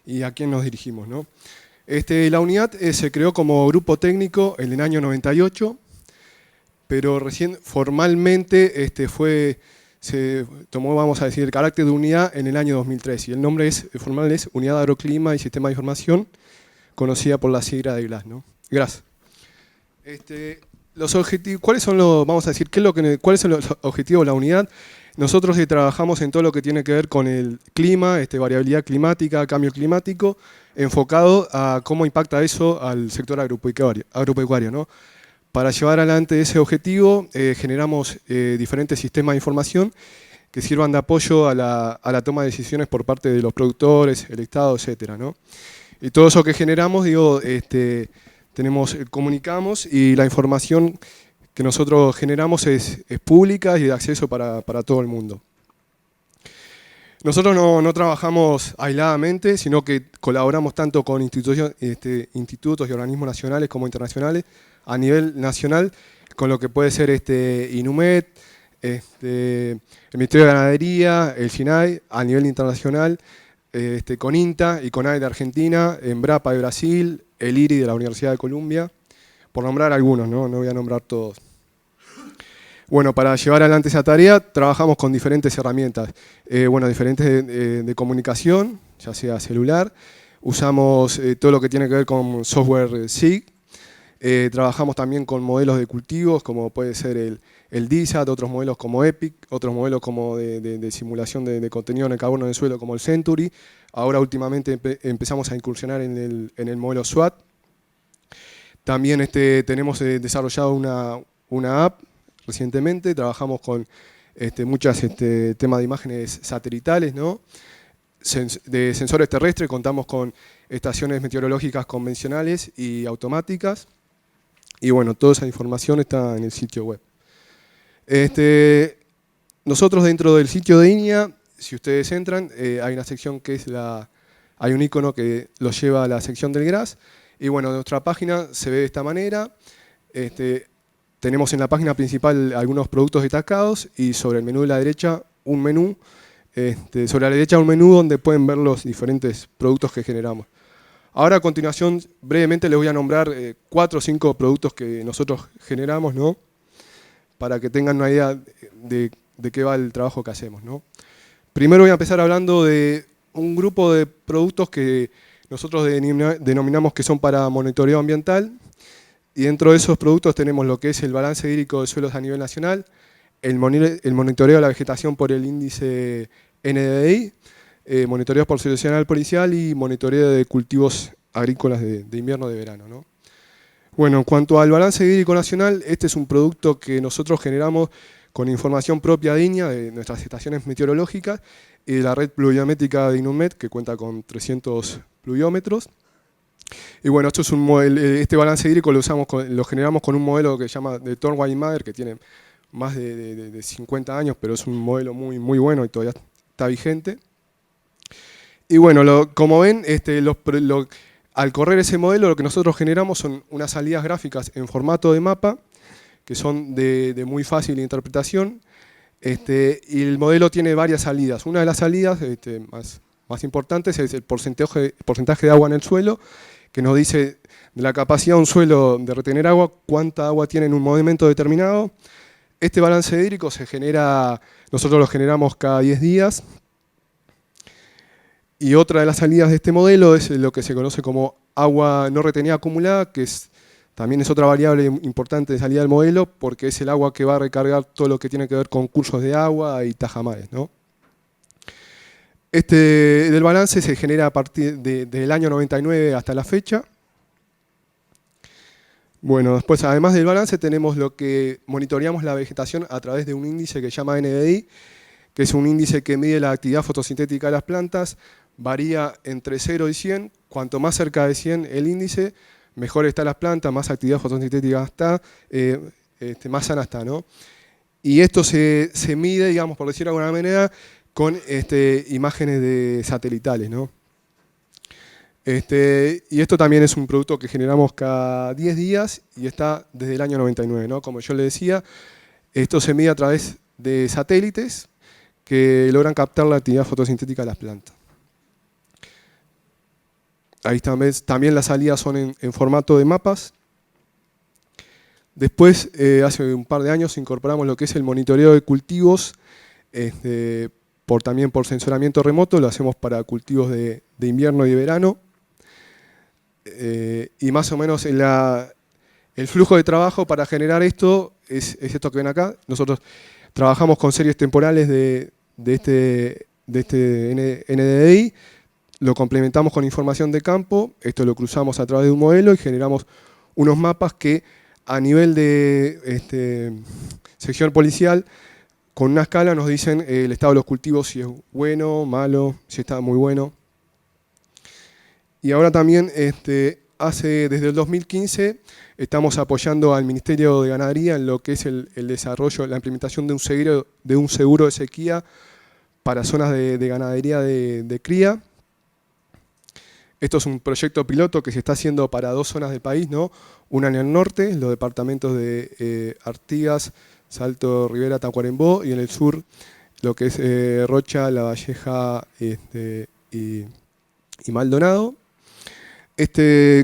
y a quién nos dirigimos, ¿no? La unidad se creó como grupo técnico en el año 98, pero recién formalmente se tomó, vamos a decir, el carácter de unidad en el año 2003 y el nombre formal es Unidad de Agroclima y Sistema de Información, conocida por la sigla de GRAS, ¿no? GRAS. Los objetivos, ¿cuáles son cuáles son los objetivos de la unidad? Nosotros trabajamos en todo lo que tiene que ver con el clima, variabilidad climática, cambio climático, enfocado a cómo impacta eso al sector agropecuario, ¿no? Para llevar adelante ese objetivo generamos diferentes sistemas de información que sirvan de apoyo a la toma de decisiones por parte de los productores, el Estado, etcétera, ¿no? Y todo eso que generamos, comunicamos y la información que nosotros generamos es pública y de acceso para todo el mundo. Nosotros no trabajamos aisladamente, sino que colaboramos tanto con institutos y organismos nacionales como internacionales, a nivel nacional, con lo que puede ser INUMED, el Ministerio de Ganadería, el SINAE, a nivel internacional, con INTA y con AE de Argentina, Embrapa de Brasil, el IRI de la Universidad de Columbia, por nombrar algunos, no voy a nombrar todos. Bueno, para llevar adelante esa tarea trabajamos con diferentes herramientas, diferentes de comunicación, ya sea celular, usamos todo lo que tiene que ver con software SIG, Trabajamos también con modelos de cultivos, como puede ser el DISAT, otros modelos como EPIC, otros modelos como de simulación de contenido en el carbono del suelo como el Century. Ahora últimamente empezamos a incursionar en el modelo SWAT. También tenemos desarrollado una app recientemente, trabajamos con muchos temas de imágenes satelitales, ¿no? De sensores terrestres, contamos con estaciones meteorológicas convencionales y automáticas. Y bueno, toda esa información está en el sitio web. Nosotros dentro del sitio de INIA, si ustedes entran, hay una sección que es hay un icono que los lleva a la sección del GRAS. Y bueno, nuestra página se ve de esta manera. Tenemos en la página principal algunos productos destacados y sobre el menú de la derecha un menú. Sobre la derecha un menú donde pueden ver los diferentes productos que generamos. Ahora a continuación brevemente les voy a nombrar 4 o 5 productos que nosotros generamos, ¿no? Para que tengan una idea de qué va el trabajo que hacemos, ¿no? Primero voy a empezar hablando de un grupo de productos que nosotros denominamos que son para monitoreo ambiental, y dentro de esos productos tenemos lo que es el balance hídrico de suelos a nivel nacional, el monitoreo de la vegetación por el índice NDVI, monitoreo poblacional policial y monitoreo de cultivos agrícolas de invierno y de verano, ¿no? Bueno, en cuanto al balance hídrico nacional, este es un producto que nosotros generamos con información propia de INIA, de nuestras estaciones meteorológicas, y de la red pluviométrica de INUMED, que cuenta con 300 pluviómetros. Y bueno, esto es este balance hídrico lo generamos con un modelo que se llama de Thorne Weimayer, que tiene más de 50 años, pero es un modelo muy, muy bueno y todavía está vigente. Y bueno, como ven, al correr ese modelo, lo que nosotros generamos son unas salidas gráficas en formato de mapa, que son de muy fácil interpretación, y el modelo tiene varias salidas. Una de las salidas más importantes es el porcentaje de agua en el suelo, que nos dice de la capacidad de un suelo de retener agua, cuánta agua tiene en un momento determinado. Este balance hídrico nosotros lo generamos cada 10 días. Y otra de las salidas de este modelo es lo que se conoce como agua no retenida acumulada, que también es otra variable importante de salida del modelo, porque es el agua que va a recargar todo lo que tiene que ver con cursos de agua y tajamares, ¿no? Del balance se genera a partir del año 99 hasta la fecha. Bueno, después además del balance tenemos lo que monitoreamos la vegetación a través de un índice que se llama NDVI, que es un índice que mide la actividad fotosintética de las plantas, varía entre 0 y 100, cuanto más cerca de 100 el índice, mejor está las plantas, más actividad fotosintética está, más sana está, ¿no? Y esto se mide, digamos, por decirlo de alguna manera, con imágenes satelitales, ¿no? Y esto también es un producto que generamos cada 10 días y está desde el año 99, ¿no? Como yo le decía, esto se mide a través de satélites que logran captar la actividad fotosintética de las plantas. Ahí también las salidas son en formato de mapas. Después, hace un par de años, incorporamos lo que es el monitoreo de cultivos, también por sensoramiento remoto, lo hacemos para cultivos de invierno y de verano. Y más o menos el flujo de trabajo para generar esto es esto que ven acá. Nosotros trabajamos con series temporales de este NDVI, lo complementamos con información de campo, esto lo cruzamos a través de un modelo y generamos unos mapas que a nivel de sección policial, con una escala nos dicen el estado de los cultivos, si es bueno, malo, si está muy bueno. Y ahora también, desde el 2015, estamos apoyando al Ministerio de Ganadería en lo que es el desarrollo, la implementación de un seguro de sequía para zonas de ganadería de cría. Esto es un proyecto piloto que se está haciendo para 2 zonas del país, ¿no? Una en el norte, los departamentos de Artigas, Salto, Rivera, Tacuarembó, y en el sur lo que es Rocha, La Valleja y Maldonado.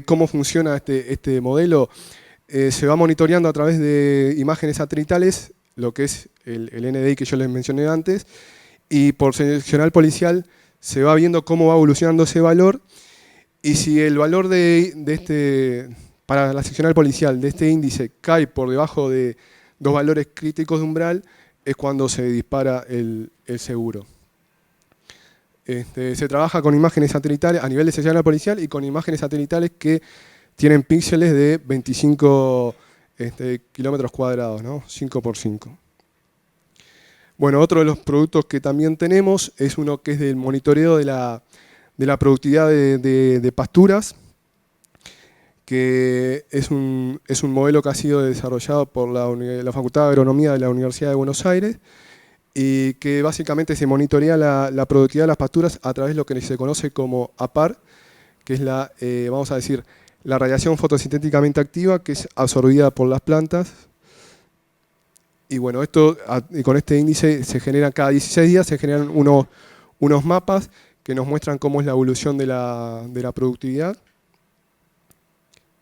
¿Cómo funciona este modelo? Se va monitoreando a través de imágenes satelitales, lo que es el NDI que yo les mencioné antes, y por seccional policial se va viendo cómo va evolucionando ese valor, y si el valor para la seccional policial de este índice cae por debajo de 2 valores críticos de umbral, es cuando se dispara el seguro. Se trabaja con imágenes satelitales a nivel de seccional policial y con imágenes satelitales que tienen píxeles de 25 kilómetros cuadrados, ¿no? 5 por 5. Bueno, otro de los productos que también tenemos es uno que es del monitoreo de la productividad de pasturas, que es un modelo que ha sido desarrollado por la Facultad de Agronomía de la Universidad de Buenos Aires y que básicamente se monitorea la productividad de las pasturas a través de lo que se conoce como APAR, que es vamos a decir, la radiación fotosintéticamente activa que es absorbida por las plantas. Y bueno, con este índice se generan cada 16 días, se generan unos mapas que nos muestran cómo es la evolución de la productividad,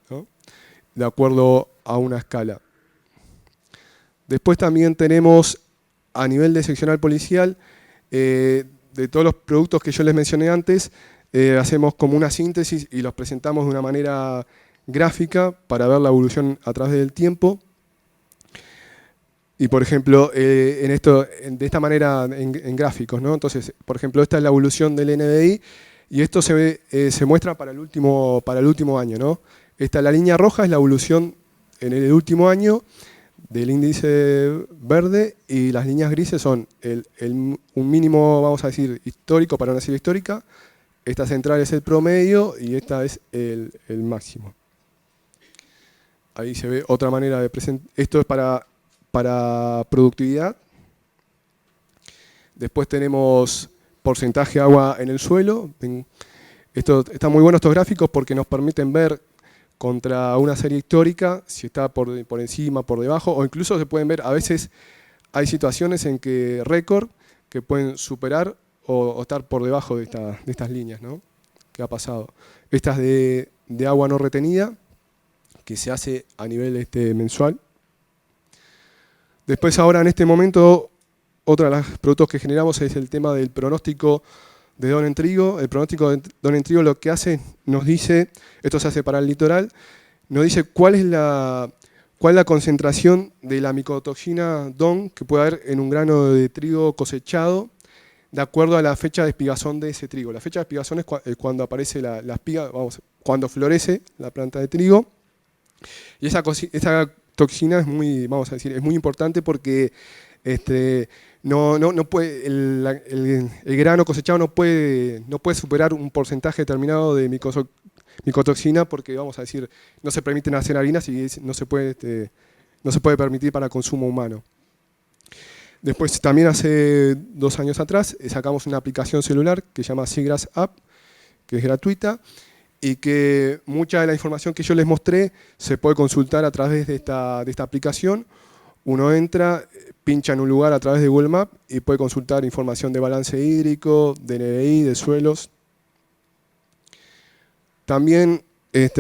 ¿no? De acuerdo a una escala. Después también tenemos, a nivel de seccional policial, de todos los productos que yo les mencioné antes, hacemos como una síntesis y los presentamos de una manera gráfica para ver la evolución a través del tiempo. Y por ejemplo, de esta manera en gráficos, ¿no? Entonces, por ejemplo, esta es la evolución del NDI y esto se muestra para el último año, ¿no? La línea roja es la evolución en el último año del índice verde y las líneas grises son un mínimo, vamos a decir, histórico para una serie histórica. Esta central es el promedio y esta es el máximo. Ahí se ve otra manera de presentar. Esto es para productividad. Después tenemos porcentaje de agua en el suelo. Están muy buenos estos gráficos porque nos permiten ver contra una serie histórica si está por encima, por debajo, o incluso se pueden ver, a veces hay situaciones en que récord que pueden superar o estar por debajo de estas líneas, ¿no? ¿Qué ha pasado? Estas de agua no retenida, que se hace a nivel mensual. Después ahora en este momento, otro de los productos que generamos es el tema del pronóstico de Don en Trigo. El pronóstico de Don en Trigo lo que hace, nos dice, esto se hace para el litoral, nos dice cuál es la concentración de la micotoxina Don que puede haber en un grano de trigo cosechado de acuerdo a la fecha de espigazón de ese trigo. La fecha de espigazón es cuando aparece la espiga, cuando florece la planta de trigo. Y esa toxina es muy, vamos a decir, es muy importante porque no puede, el grano cosechado no puede superar un porcentaje determinado de micotoxina porque, vamos a decir, no se permiten hacer harinas y no se puede permitir para consumo humano. Después también hace 2 años atrás sacamos una aplicación celular que se llama Seagrass App, que es gratuita y que mucha de la información que yo les mostré se puede consultar a través de esta aplicación. Uno entra, pincha en un lugar a través de Google Maps y puede consultar información de balance hídrico, de NDI, de suelos. También,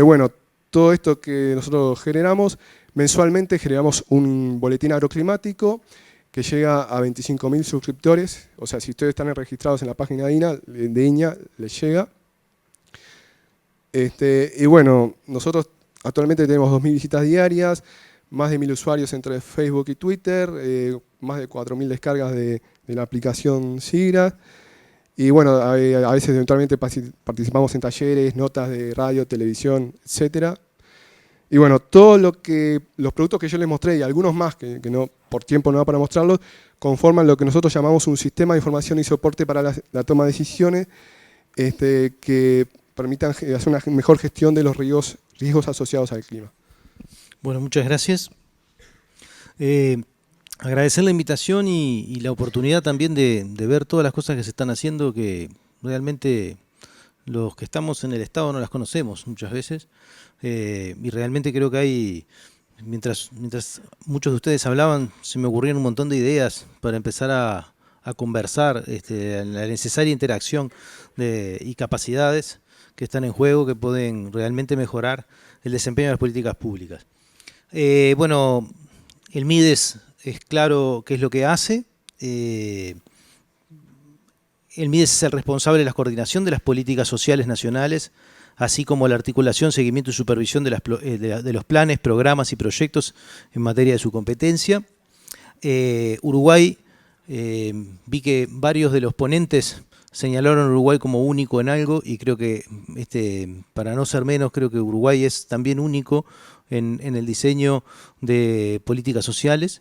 bueno, todo esto que nosotros generamos, mensualmente generamos un boletín agroclimático que llega a 25.000 suscriptores. O sea, si ustedes están registrados en la página de INAH, les llega. Y bueno, nosotros actualmente tenemos 2.000 visitas diarias, más de 1.000 usuarios entre Facebook y Twitter, más de 4.000 descargas de la aplicación Seagrass. Y bueno, a veces eventualmente participamos en talleres, notas de radio, televisión, etc. Y bueno, los productos que yo les mostré y algunos más, que no, por tiempo no da para mostrarlos, conforman lo que nosotros llamamos un sistema de información y soporte para la toma de decisiones que permitan hacer una mejor gestión de los riesgos asociados al clima. Bueno, muchas gracias. Agradecer la invitación y la oportunidad también de ver todas las cosas que se están haciendo, que realmente los que estamos en el Estado no las conocemos muchas veces. Y realmente creo que hay, mientras muchos de ustedes hablaban, se me ocurrieron un montón de ideas para empezar a conversar, la necesaria interacción y capacidades que están en juego, que pueden realmente mejorar el desempeño de las políticas públicas. Bueno, el MIDES es claro qué es lo que hace. El MIDES es el responsable de la coordinación de las políticas sociales nacionales así como la articulación, seguimiento y supervisión de los planes, programas y proyectos en materia de su competencia. Uruguay, vi que varios de los ponentes señalaron a Uruguay como único en algo, y creo que, para no ser menos, creo que Uruguay es también único en el diseño de políticas sociales.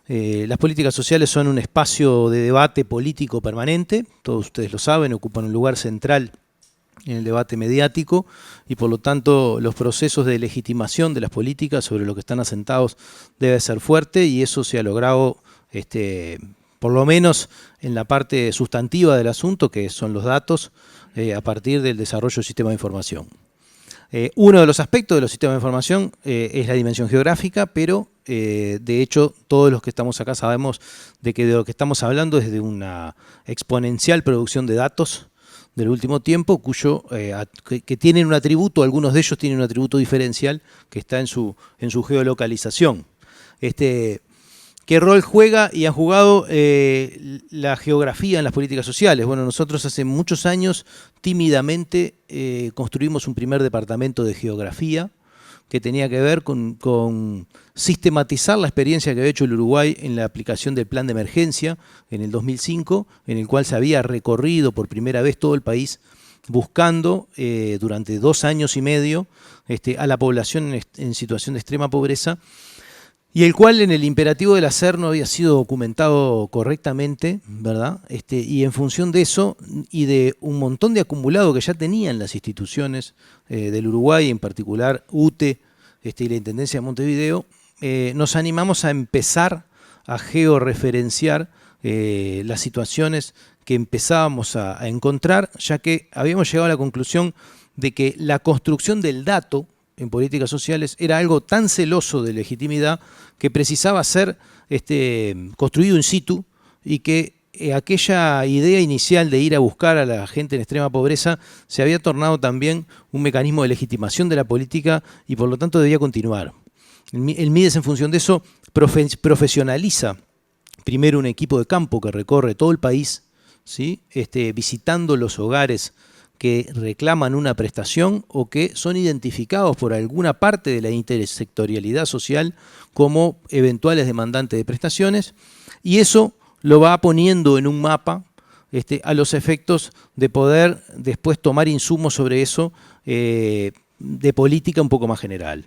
Las políticas sociales son un espacio de debate político permanente, todos ustedes lo saben, ocupan un lugar central en el debate mediático, y por lo tanto los procesos de legitimación de las políticas sobre lo que están asentados debe ser fuerte, y eso se ha logrado por lo menos en la parte sustantiva del asunto, que son los datos, a partir del desarrollo del sistema de información. Uno de los aspectos de los sistemas de información es la dimensión geográfica, pero de hecho todos los que estamos acá sabemos de lo que estamos hablando es de una exponencial producción de datos del último tiempo, que tienen un atributo, algunos de ellos tienen un atributo diferencial que está en su geolocalización. ¿Qué rol juega y ha jugado la geografía en las políticas sociales? Bueno, nosotros hace muchos años tímidamente construimos un primer departamento de geografía que tenía que ver con sistematizar la experiencia que había hecho el Uruguay en la aplicación del plan de emergencia en el 2005, en el cual se había recorrido por primera vez todo el país buscando durante 2 años y medio a la población en situación de extrema pobreza, y el cual en el imperativo del hacer no había sido documentado correctamente, ¿verdad? Y en función de eso y de un montón de acumulado que ya tenían las instituciones del Uruguay, en particular UTE y la Intendencia de Montevideo, nos animamos a empezar a georreferenciar las situaciones que empezábamos a encontrar, ya que habíamos llegado a la conclusión de que la construcción del dato en políticas sociales era algo tan celoso de legitimidad que precisaba ser construido in situ, y que aquella idea inicial de ir a buscar a la gente en extrema pobreza se había tornado también un mecanismo de legitimación de la política, y por lo tanto debía continuar. El MIDES, en función de eso, profesionaliza primero un equipo de campo que recorre todo el país, ¿sí? Visitando los hogares que reclaman una prestación o que son identificados por alguna parte de la intersectorialidad social como eventuales demandantes de prestaciones, y eso lo va poniendo en un mapa a los efectos de poder después tomar insumos sobre eso de política un poco más general.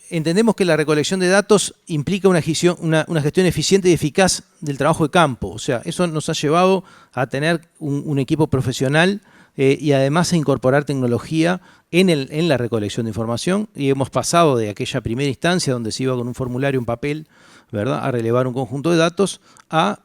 Entendemos que la recolección de datos implica una gestión eficiente y eficaz del trabajo de campo. O sea, eso nos ha llevado a tener un equipo profesional y además a incorporar tecnología en la recolección de información, y hemos pasado de aquella primera instancia donde se iba con un formulario, un papel, ¿verdad?, a relevar un conjunto de datos, a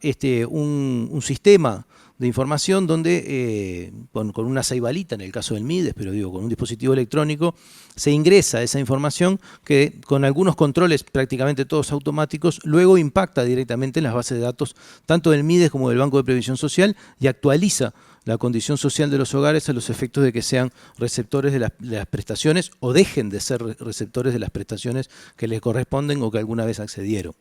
un sistema de información donde con una ceibalita, en el caso del MIDES, pero digo, con un dispositivo electrónico, se ingresa esa información que, con algunos controles prácticamente todos automáticos, luego impacta directamente en las bases de datos tanto del MIDES como del Banco de Previsión Social, y actualiza la condición social de los hogares a los efectos de que sean receptores de las prestaciones o dejen de ser receptores de las prestaciones que les corresponden o que alguna vez accedieron,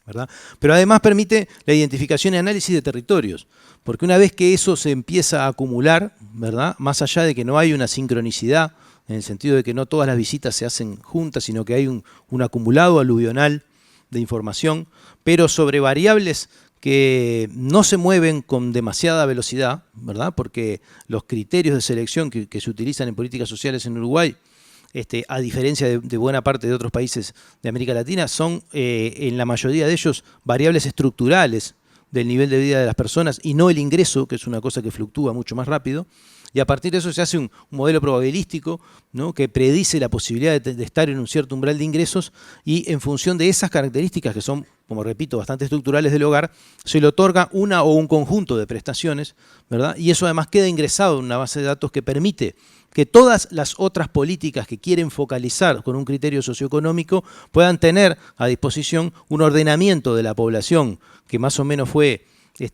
¿verdad? Pero además permite la identificación y análisis de territorios, porque una vez que eso se empieza a acumular, ¿verdad?, más allá de que no hay una sincronicidad, en el sentido de que no todas las visitas se hacen juntas, sino que hay un acumulado aluvional de información, pero sobre variables que no se mueven con demasiada velocidad, ¿verdad?, porque los criterios de selección que se utilizan en políticas sociales en Uruguay, a diferencia de buena parte de otros países de América Latina, son en la mayoría de ellos variables estructurales del nivel de vida de las personas, y no el ingreso, que es una cosa que fluctúa mucho más rápido, y a partir de eso se hace un modelo probabilístico, ¿no?, que predice la posibilidad de estar en un cierto umbral de ingresos, y en función de esas características, que son, como repito, bastante estructurales del hogar, se le otorga una o un conjunto de prestaciones, ¿verdad?, y eso además queda ingresado en una base de datos que permite que todas las otras políticas que quieren focalizar con un criterio socioeconómico puedan tener a disposición un ordenamiento de la población que más o menos fue, que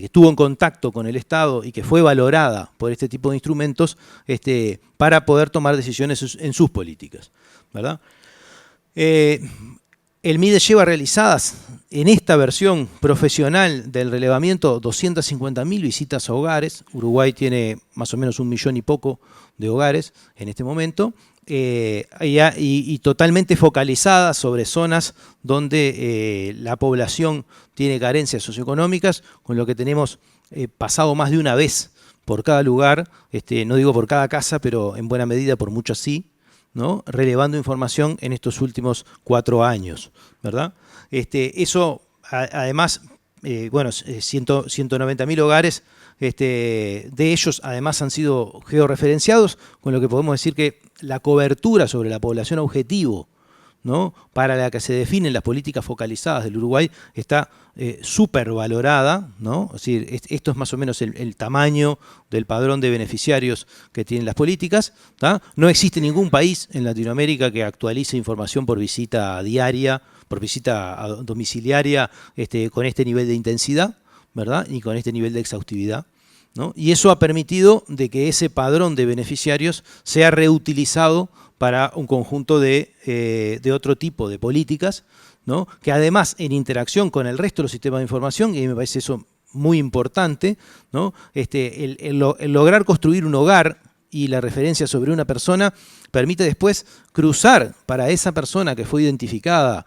estuvo en contacto con el Estado y que fue valorada por este tipo de instrumentos, para poder tomar decisiones en sus políticas, ¿verdad? El MIDE lleva realizadas en esta versión profesional del relevamiento 250.000 visitas a hogares. Uruguay tiene más o menos 1 millón y poco de hogares en este momento, y totalmente focalizadas sobre zonas donde la población tiene carencias socioeconómicas, con lo que tenemos pasado más de una vez por cada lugar, no digo por cada casa, pero en buena medida por muchas sí, ¿no? Relevando información en estos últimos 4 años, ¿verdad? Eso, además, bueno, 190.000 hogares, de ellos además han sido georreferenciados, con lo que podemos decir que la cobertura sobre la población objetivo, ¿no?, para la que se definen las políticas focalizadas del Uruguay está súper valorada, ¿no? Es decir, esto es más o menos el tamaño del padrón de beneficiarios que tienen las políticas, ¿tá? No existe ningún país en Latinoamérica que actualice información por visita diaria, por visita domiciliaria, con este nivel de intensidad, ¿verdad?, y con este nivel de exhaustividad, ¿no? Y eso ha permitido de que ese padrón de beneficiarios sea reutilizado para un conjunto de otro tipo de políticas, ¿no?, que además en interacción con el resto de los sistemas de información, y a mí me parece eso muy importante, ¿no?, el lograr construir un hogar y la referencia sobre una persona permite después cruzar para esa persona que fue identificada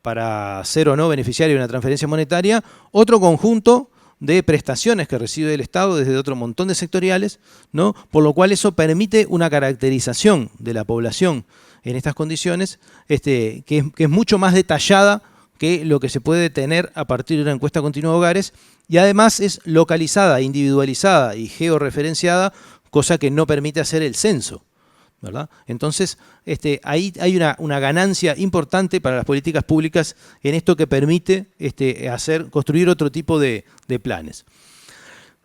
para ser o no beneficiario de una transferencia monetaria, otro conjunto de prestaciones que recibe el Estado desde otro montón de sectoriales, ¿no?, por lo cual eso permite una caracterización de la población en estas condiciones que es mucho más detallada que lo que se puede tener a partir de una encuesta continua de hogares, y además es localizada, individualizada y georreferenciada, cosa que no permite hacer el censo, ¿verdad? Entonces, ahí hay una ganancia importante para las políticas públicas en esto que permite construir otro tipo de planes.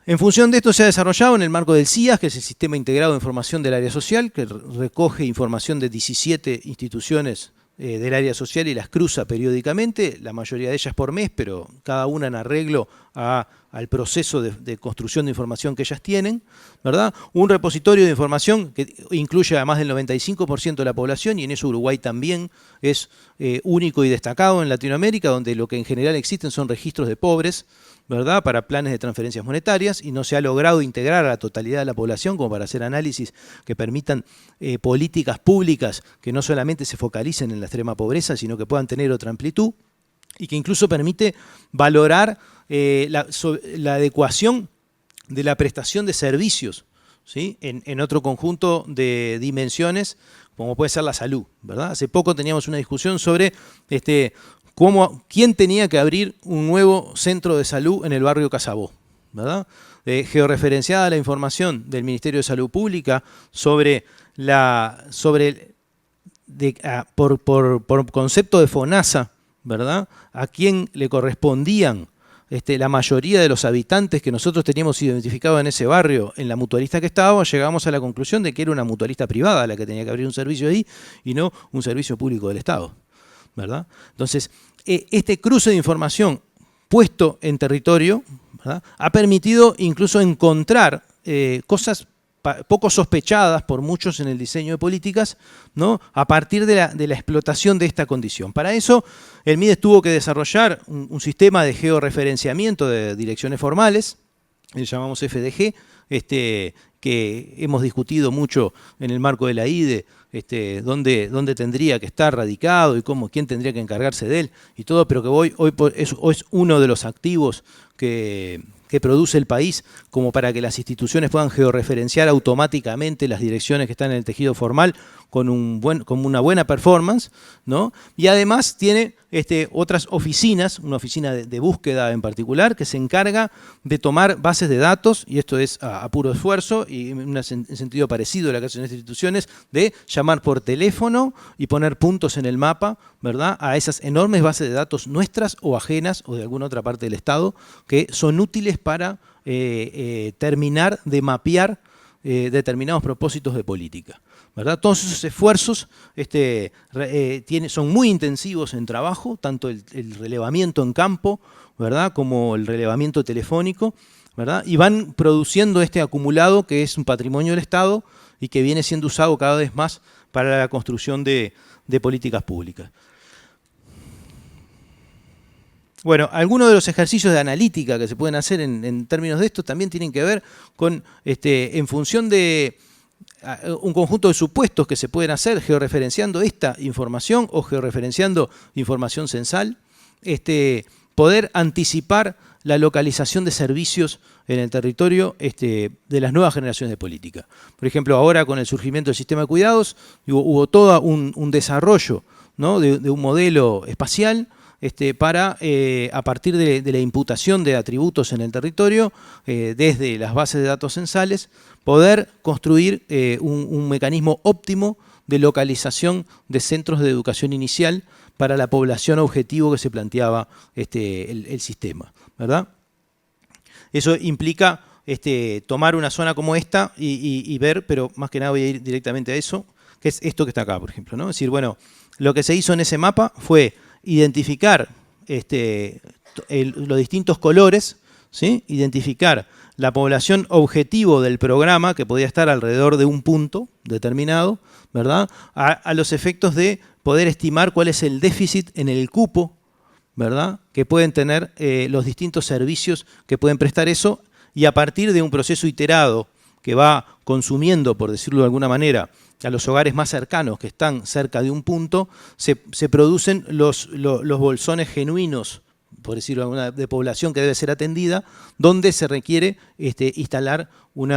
En función de esto se ha desarrollado en el marco del CIAS, que es el Sistema Integrado de Información del Área Social, que recoge información de 17 instituciones del área social y las cruza periódicamente, la mayoría de ellas por mes, pero cada una en arreglo al proceso de construcción de información que ellas tienen, ¿verdad? Un repositorio de información que incluye a más del 95% de la población, y en eso Uruguay también es único y destacado en Latinoamérica, donde lo que en general existen son registros de pobres, ¿verdad?, para planes de transferencias monetarias, y no se ha logrado integrar a la totalidad de la población como para hacer análisis que permitan políticas públicas que no solamente se focalicen en la extrema pobreza, sino que puedan tener otra amplitud, y que incluso permite valorar la adecuación de la prestación de servicios, ¿sí?, en otro conjunto de dimensiones, como puede ser la salud, ¿verdad? Hace poco teníamos una discusión sobre quién tenía que abrir un nuevo centro de salud en el barrio Casabó, ¿verdad? Georreferenciada la información del Ministerio de Salud Pública por concepto de FONASA, ¿verdad?, a quién le correspondían la mayoría de los habitantes que nosotros teníamos identificado en ese barrio, en la mutualista que estábamos, llegamos a la conclusión de que era una mutualista privada la que tenía que abrir un servicio ahí y no un servicio público del Estado, ¿verdad? Entonces, este cruce de información puesto en territorio, ¿verdad?, ha permitido incluso encontrar cosas poco sospechadas por muchos en el diseño de políticas, ¿no?, a partir de la explotación de esta condición. Para eso, el MIDES tuvo que desarrollar un sistema de georreferenciamiento de direcciones formales, le llamamos FDG, que hemos discutido mucho en el marco de la IDE, dónde tendría que estar radicado y quién tendría que encargarse de él y todo, pero que hoy es uno de los activos que produce el país como para que las instituciones puedan georreferenciar automáticamente las direcciones que están en el tejido formal con una buena performance, ¿no? Y además tiene otras oficinas, una oficina de búsqueda en particular, que se encarga de tomar bases de datos, y esto es a puro esfuerzo, y en sentido parecido a lo que hacen estas instituciones, de llamar por teléfono y poner puntos en el mapa, ¿verdad?, a esas enormes bases de datos nuestras o ajenas o de alguna otra parte del Estado, que son útiles para terminar de mapear determinados propósitos de política, ¿verdad? Todos esos esfuerzos son muy intensivos en trabajo, tanto el relevamiento en campo, ¿verdad?, como el relevamiento telefónico, ¿verdad?, y van produciendo este acumulado que es un patrimonio del Estado y que viene siendo usado cada vez más para la construcción de políticas públicas. Bueno, algunos de los ejercicios de analítica que se pueden hacer en términos de esto también tienen que ver con, en función de un conjunto de supuestos que se pueden hacer georreferenciando esta información o georreferenciando información censal, poder anticipar la localización de servicios en el territorio de las nuevas generaciones de política. Por ejemplo, ahora con el surgimiento del sistema de cuidados, hubo todo un desarrollo, ¿no?, de un modelo espacial para, a partir de la imputación de atributos en el territorio, desde las bases de datos censales, poder construir un mecanismo óptimo de localización de centros de educación inicial para la población objetivo que se planteaba el sistema, ¿verdad? Eso implica tomar una zona como esta y ver, pero más que nada voy a ir directamente a eso, que es esto que está acá, por ejemplo, ¿no? Es decir, bueno, lo que se hizo en ese mapa fue identificar los distintos colores, ¿sí? Identificar la población objetivo del programa, que podía estar alrededor de un punto determinado, ¿verdad? A los efectos de poder estimar cuál es el déficit en el cupo, ¿verdad?, que pueden tener los distintos servicios que pueden prestar eso, y a partir de un proceso iterado que va consumiendo, por decirlo de alguna manera, a los hogares más cercanos que están cerca de un punto, se producen los bolsones genuinos, por decirlo de alguna, de población que debe ser atendida, donde se requiere instalar un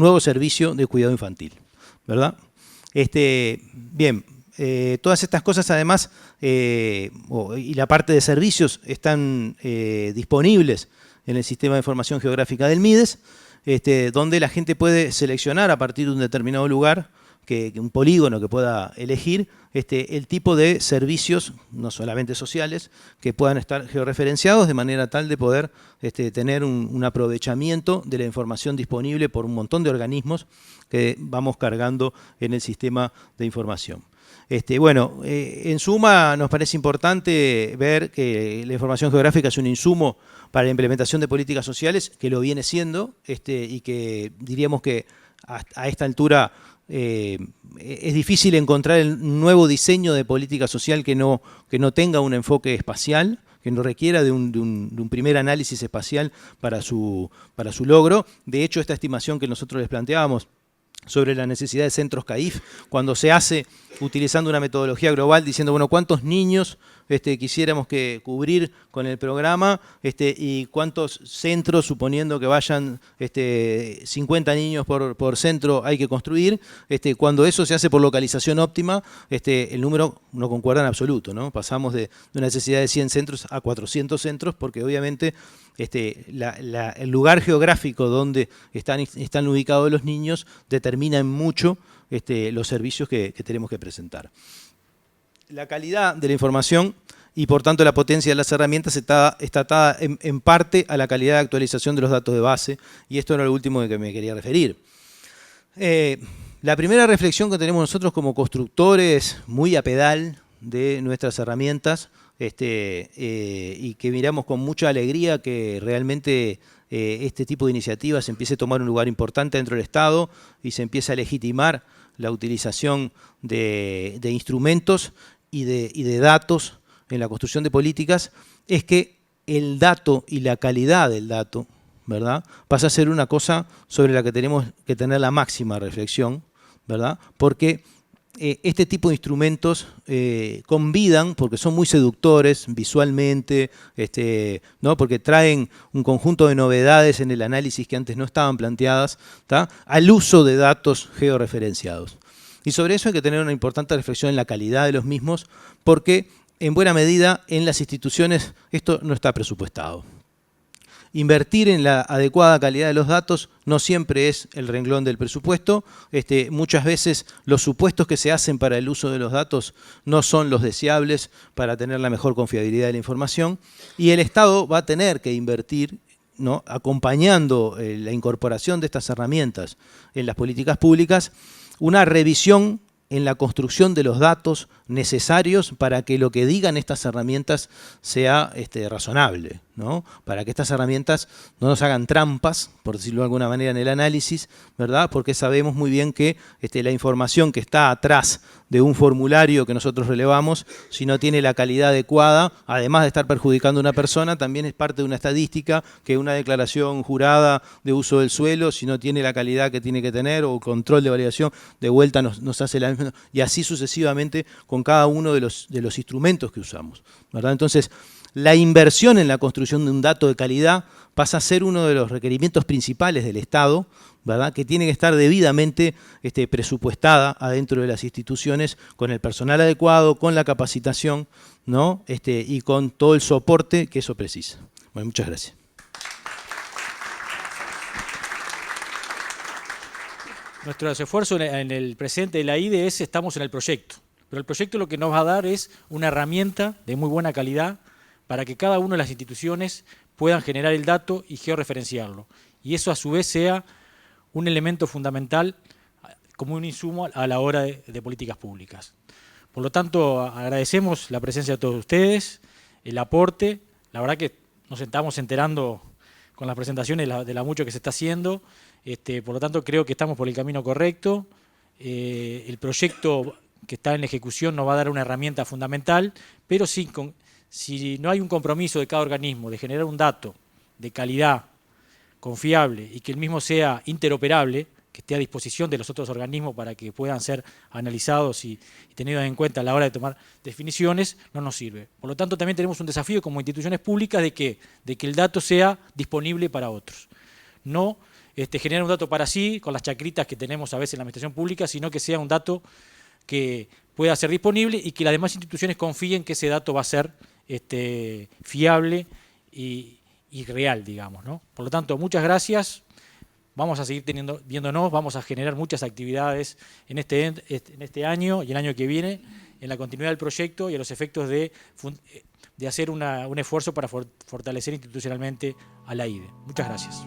nuevo servicio de cuidado infantil, ¿verdad? Bien, todas estas cosas además, y la parte de servicios, están disponibles en el sistema de información geográfica del MIDES, donde la gente puede seleccionar a partir de un determinado lugar, un polígono que pueda elegir, el tipo de servicios, no solamente sociales, que puedan estar georreferenciados de manera tal de poder tener un aprovechamiento de la información disponible por un montón de organismos que vamos cargando en el sistema de información. Bueno, en suma nos parece importante ver que la información geográfica es un insumo para la implementación de políticas sociales, que lo viene siendo, y que diríamos que a esta altura es difícil encontrar el nuevo diseño de política social que no tenga un enfoque espacial, que no requiera de un primer análisis espacial para su logro. De hecho, esta estimación que nosotros les planteábamos sobre la necesidad de centros CAIF, cuando se hace utilizando una metodología global, diciendo, bueno, ¿cuántos niños quisiéramos que cubrir con el programa y cuántos centros, suponiendo que vayan 50 niños por centro, hay que construir? Cuando eso se hace por localización óptima, el número no concuerda en absoluto, ¿no? Pasamos de una necesidad de 100 centros a 400 centros, porque obviamente el lugar geográfico donde están ubicados los niños determina en mucho los servicios que tenemos que presentar. La calidad de la información y por tanto la potencia de las herramientas está atada en parte a la calidad de actualización de los datos de base, y esto era lo último que me quería referir. La primera reflexión que tenemos nosotros como constructores muy a pedal de nuestras herramientas, y que miramos con mucha alegría que realmente este tipo de iniciativas empiece a tomar un lugar importante dentro del Estado y se empiece a legitimar la utilización de instrumentos y de datos en la construcción de políticas, es que el dato y la calidad del dato, ¿verdad?, pasa a ser una cosa sobre la que tenemos que tener la máxima reflexión, ¿verdad?, porque este tipo de instrumentos convidan, porque son muy seductores visualmente, ¿no?, porque traen un conjunto de novedades en el análisis que antes no estaban planteadas, ¿tá?, al uso de datos georreferenciados. Y sobre eso hay que tener una importante reflexión en la calidad de los mismos, porque en buena medida en las instituciones esto no está presupuestado. Invertir en la adecuada calidad de los datos no siempre es el renglón del presupuesto. Muchas veces los supuestos que se hacen para el uso de los datos no son los deseables para tener la mejor confiabilidad de la información, y el Estado va a tener que invertir, ¿no?, acompañando la incorporación de estas herramientas en las políticas públicas, una revisión en la construcción de los datos necesarios para que lo que digan estas herramientas sea razonable. ¿no? Para que estas herramientas no nos hagan trampas, por decirlo de alguna manera, en el análisis, ¿verdad? Porque sabemos muy bien que la información que está atrás de un formulario que nosotros relevamos, si no tiene la calidad adecuada, además de estar perjudicando a una persona, también es parte de una estadística que una declaración jurada de uso del suelo, si no tiene la calidad que tiene que tener o control de validación, de vuelta nos hace la misma, y así sucesivamente con cada uno de los instrumentos que usamos, ¿verdad? Entonces, la inversión en la construcción de un dato de calidad pasa a ser uno de los requerimientos principales del Estado, ¿verdad? Que tiene que estar debidamente presupuestada adentro de las instituciones con el personal adecuado, con la capacitación, ¿no? Y con todo el soporte que eso precisa. Bueno, muchas gracias. Nuestros esfuerzos en el presente de la IDE estamos en el proyecto, pero el proyecto lo que nos va a dar es una herramienta de muy buena calidad para que cada una de las instituciones puedan generar el dato y georreferenciarlo. Y eso a su vez sea un elemento fundamental como un insumo a la hora de políticas públicas. Por lo tanto, agradecemos la presencia de todos ustedes, el aporte. La verdad que nos estamos enterando con las presentaciones de la mucho que se está haciendo. Por lo tanto, creo que estamos por el camino correcto. El proyecto que está en ejecución nos va a dar una herramienta fundamental, pero si no hay un compromiso de cada organismo de generar un dato de calidad, confiable y que el mismo sea interoperable, que esté a disposición de los otros organismos para que puedan ser analizados y tenidos en cuenta a la hora de tomar definiciones, no nos sirve. Por lo tanto, también tenemos un desafío como instituciones públicas de que el dato sea disponible para otros. No generar un dato para sí, con las chacritas que tenemos a veces en la administración pública, sino que sea un dato que pueda ser disponible y que las demás instituciones confíen que ese dato va a ser fiable y real, digamos, ¿no? Por lo tanto, muchas gracias. Vamos a seguir viéndonos, vamos a generar muchas actividades en este año y el año que viene, en la continuidad del proyecto y a los efectos de hacer un esfuerzo para fortalecer institucionalmente a la IDE. Muchas gracias.